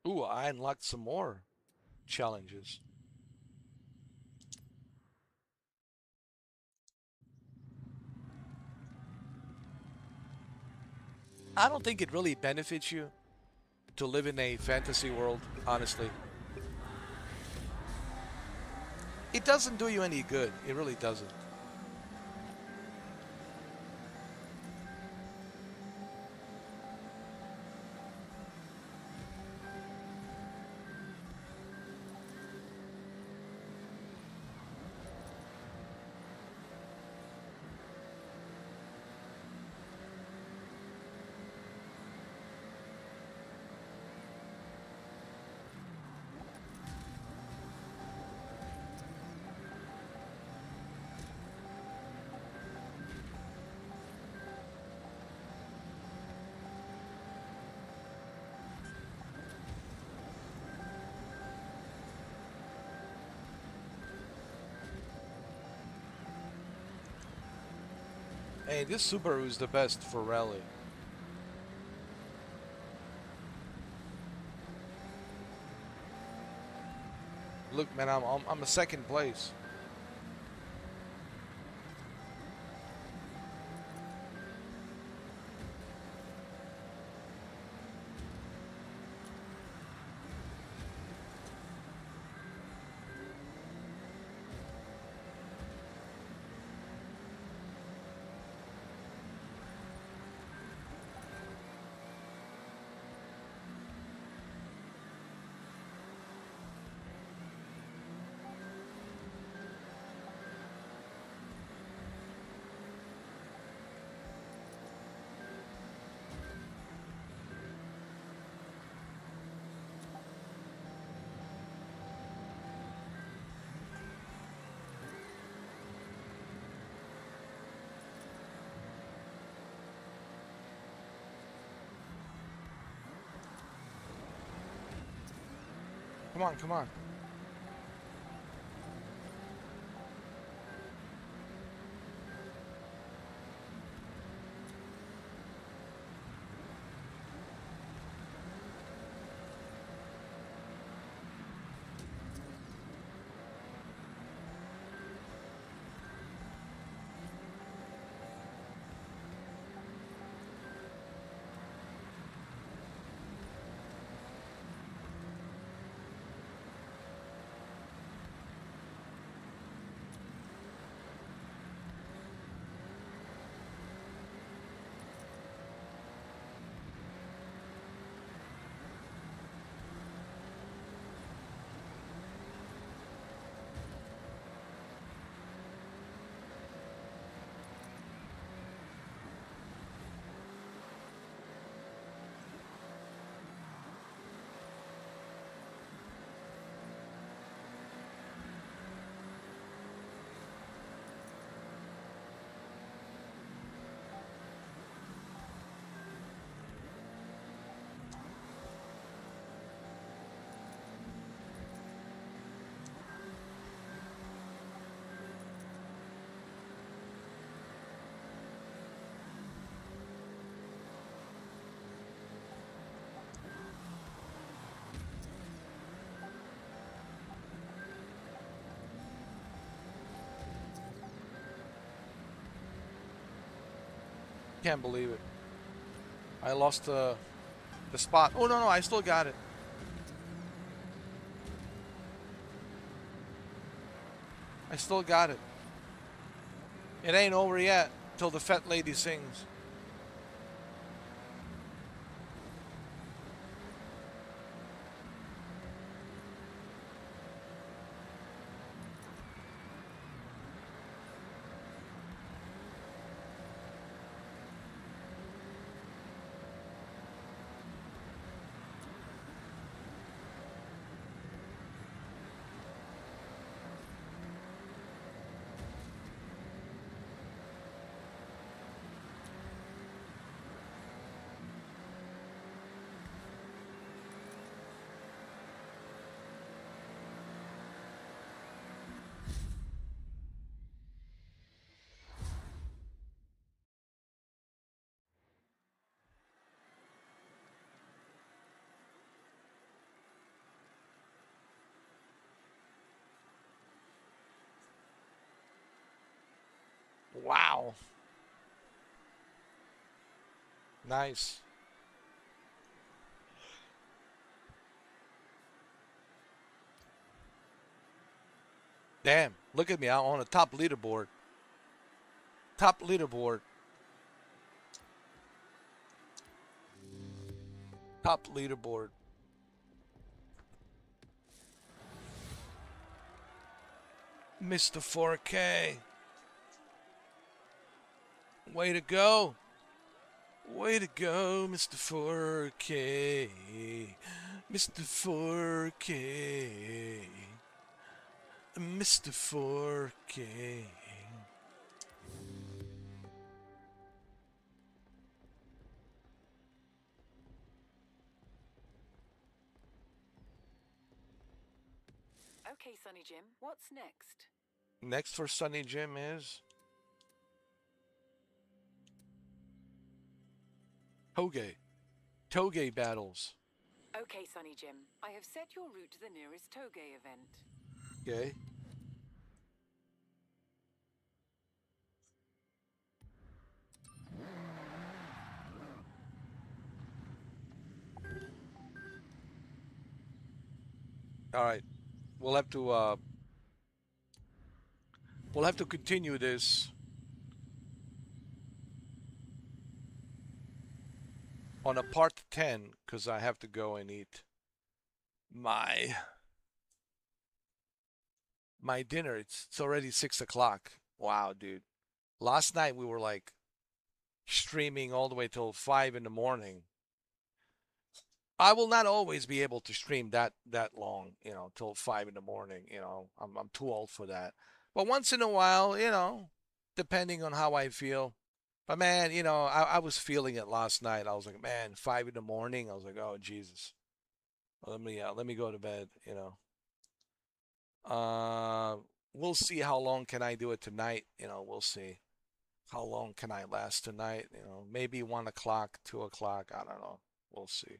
Ooh, I unlocked some more challenges. I don't think it really benefits you to live in a fantasy world, honestly. It doesn't do you any good. It really doesn't. Hey, this Subaru is the best for rally. Look, man, I'm a second place. Come on, come on. Can't believe it. I lost the spot. Oh no, no, I still got it. I still got it. It ain't over yet till the fat lady sings. Wow. Nice. Damn. Look at me. I'm on the top leaderboard. Top leaderboard. Top leaderboard. Mr. 4K. Way to go. Way to go, Mr. 4K. Mr. 4K. Mr. 4K. Okay, Sonny Jim, what's next? Next for Sunny Jim is Toge. Toge battles. Okay, Sonny Jim, I have set your route to the nearest Toge event. Okay. All right. We'll have to uh we'll have to continue this on a part 10 because I have to go and eat my my dinner. It's already 6 o'clock. Wow, dude. Last night we were like streaming all the way till 5 in the morning. I will not always be able to stream that long, till 5 in the morning. I'm too old for that. But once in a while, depending on how I feel. But man, I was feeling it last night. I was like, man, 5 in the morning. I was like, oh Jesus, let me go to bed. Uh, we'll see how long can I do it tonight. We'll see how long can I last tonight. Maybe 1 o'clock, 2 o'clock. I don't know. We'll see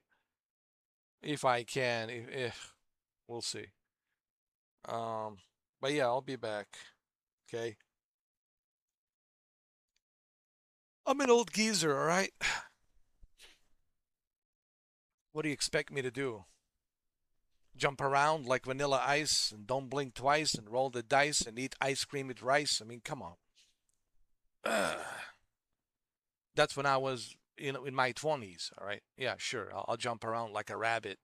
if I can. If we'll see. Um, but yeah, I'll be back. Okay. I'm an old geezer, all right? What do you expect me to do? Jump around like vanilla ice and don't blink twice and roll the dice and eat ice cream with rice? I mean, come on. Ugh. That's when I was, in my 20s, all right? Yeah, sure. I'll jump around like a rabbit.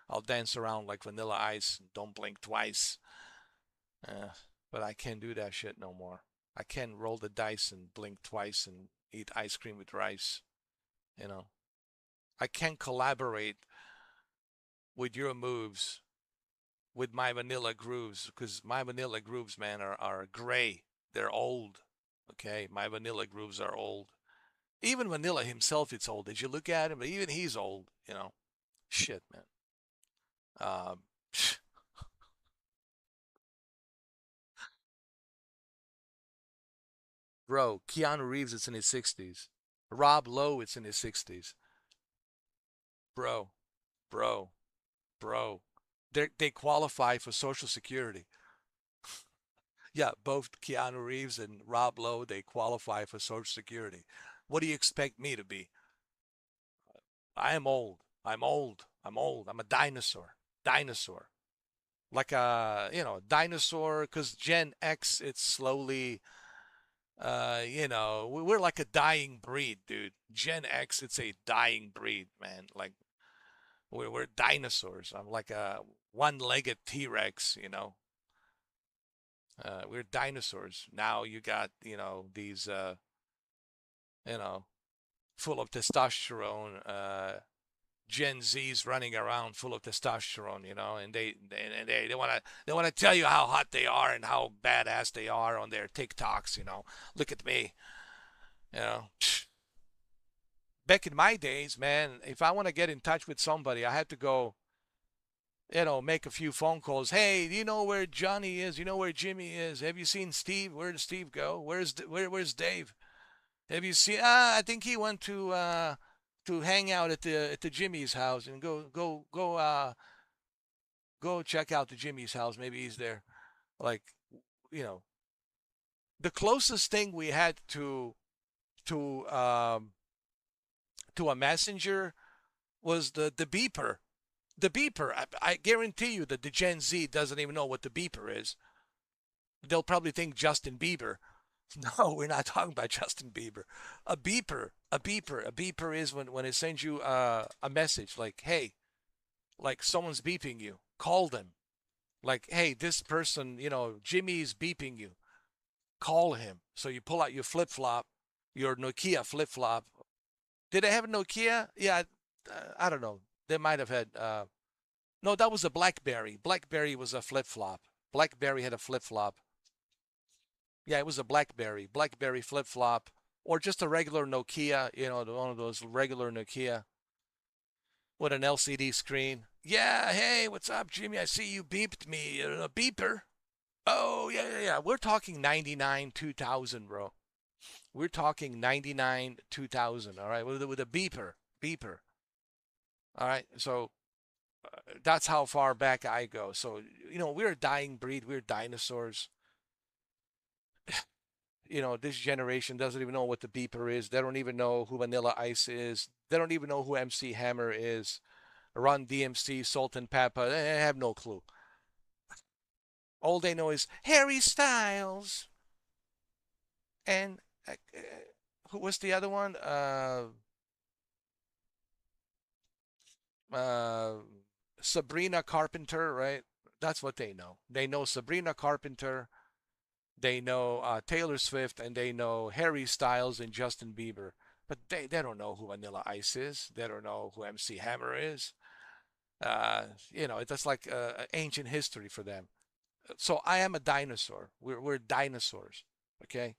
I'll dance around like vanilla ice and don't blink twice. Uh, but I can't do that shit no more. I can't roll the dice and blink twice and eat ice cream with rice. You know, I can't collaborate with your moves with my vanilla grooves because my vanilla grooves, man, are gray. They're old. Okay, my vanilla grooves are old. Even Vanilla himself, it's old. Did you look at him? Even he's old. Shit, man. Um, bro, Keanu Reeves, it's in his 60s. Rob Lowe, it's in his 60s. Bro, bro, bro. They qualify for Social Security. Yeah, both Keanu Reeves and Rob Lowe, they qualify for Social Security. What do you expect me to be? I am old. I'm old. I'm old. I'm a dinosaur. Dinosaur. Like a, dinosaur, because Gen X, it's slowly, we're like a dying breed, dude. Gen X, it's a dying breed, man. Like, we're dinosaurs. I'm like a one-legged T-Rex. We're dinosaurs. Now you got, these, you know, full of testosterone, Gen Z's running around full of testosterone, and they want to tell you how hot they are and how badass they are on their TikToks. Look at me, you know. Back in my days, man, if I want to get in touch with somebody, I had to go, make a few phone calls. Hey, do you know where Johnny is? You know where Jimmy is? Have you seen Steve? Where did Steve go? Where's Dave? Have you seen? I think he went to hang out at the Jimmy's house and go check out the Jimmy's house. Maybe he's there. Like, you know, the closest thing we had to um to a messenger was the beeper. The beeper. I guarantee you that the Gen Z doesn't even know what the beeper is. They'll probably think Justin Bieber. No, we're not talking about Justin Bieber. A beeper is when it sends you a message like, hey, like someone's beeping you. Call them. Like, hey, this person, Jimmy's beeping you. Call him. So you pull out your flip flop, your Nokia flip flop. Did they have a Nokia? Yeah, I don't know. They might have had. No, that was a BlackBerry. BlackBerry was a flip flop. BlackBerry had a flip flop. Yeah, it was a BlackBerry. BlackBerry flip flop, or just a regular Nokia. One of those regular Nokia with an LCD screen. Yeah, hey, what's up, Jimmy? I see you beeped me. A beeper. Oh, yeah, yeah, yeah. We're talking 99, 2000, bro. We're talking 99, 2000, all right, with a beeper. Beeper. All right, so that's how far back I go. So we're a dying breed. We're dinosaurs. This generation doesn't even know what the beeper is. They don't even know who Vanilla Ice is. They don't even know who MC Hammer is. Run DMC, Salt and Pepper. They have no clue. All they know is Harry Styles and who was the other one? Uh, Sabrina Carpenter, right? That's what they know. They know Sabrina Carpenter. They know Taylor Swift, and they know Harry Styles and Justin Bieber. But they don't know who Vanilla Ice is. They don't know who MC Hammer is. That's like ancient history for them. So I am a dinosaur. We're dinosaurs. Okay,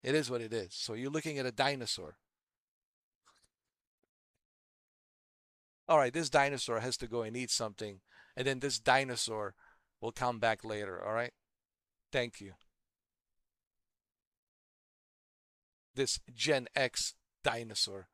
it is what it is. So you're looking at a dinosaur. All right, this dinosaur has to go and eat something, and then this dinosaur will come back later. All right, thank you. This Gen X dinosaur.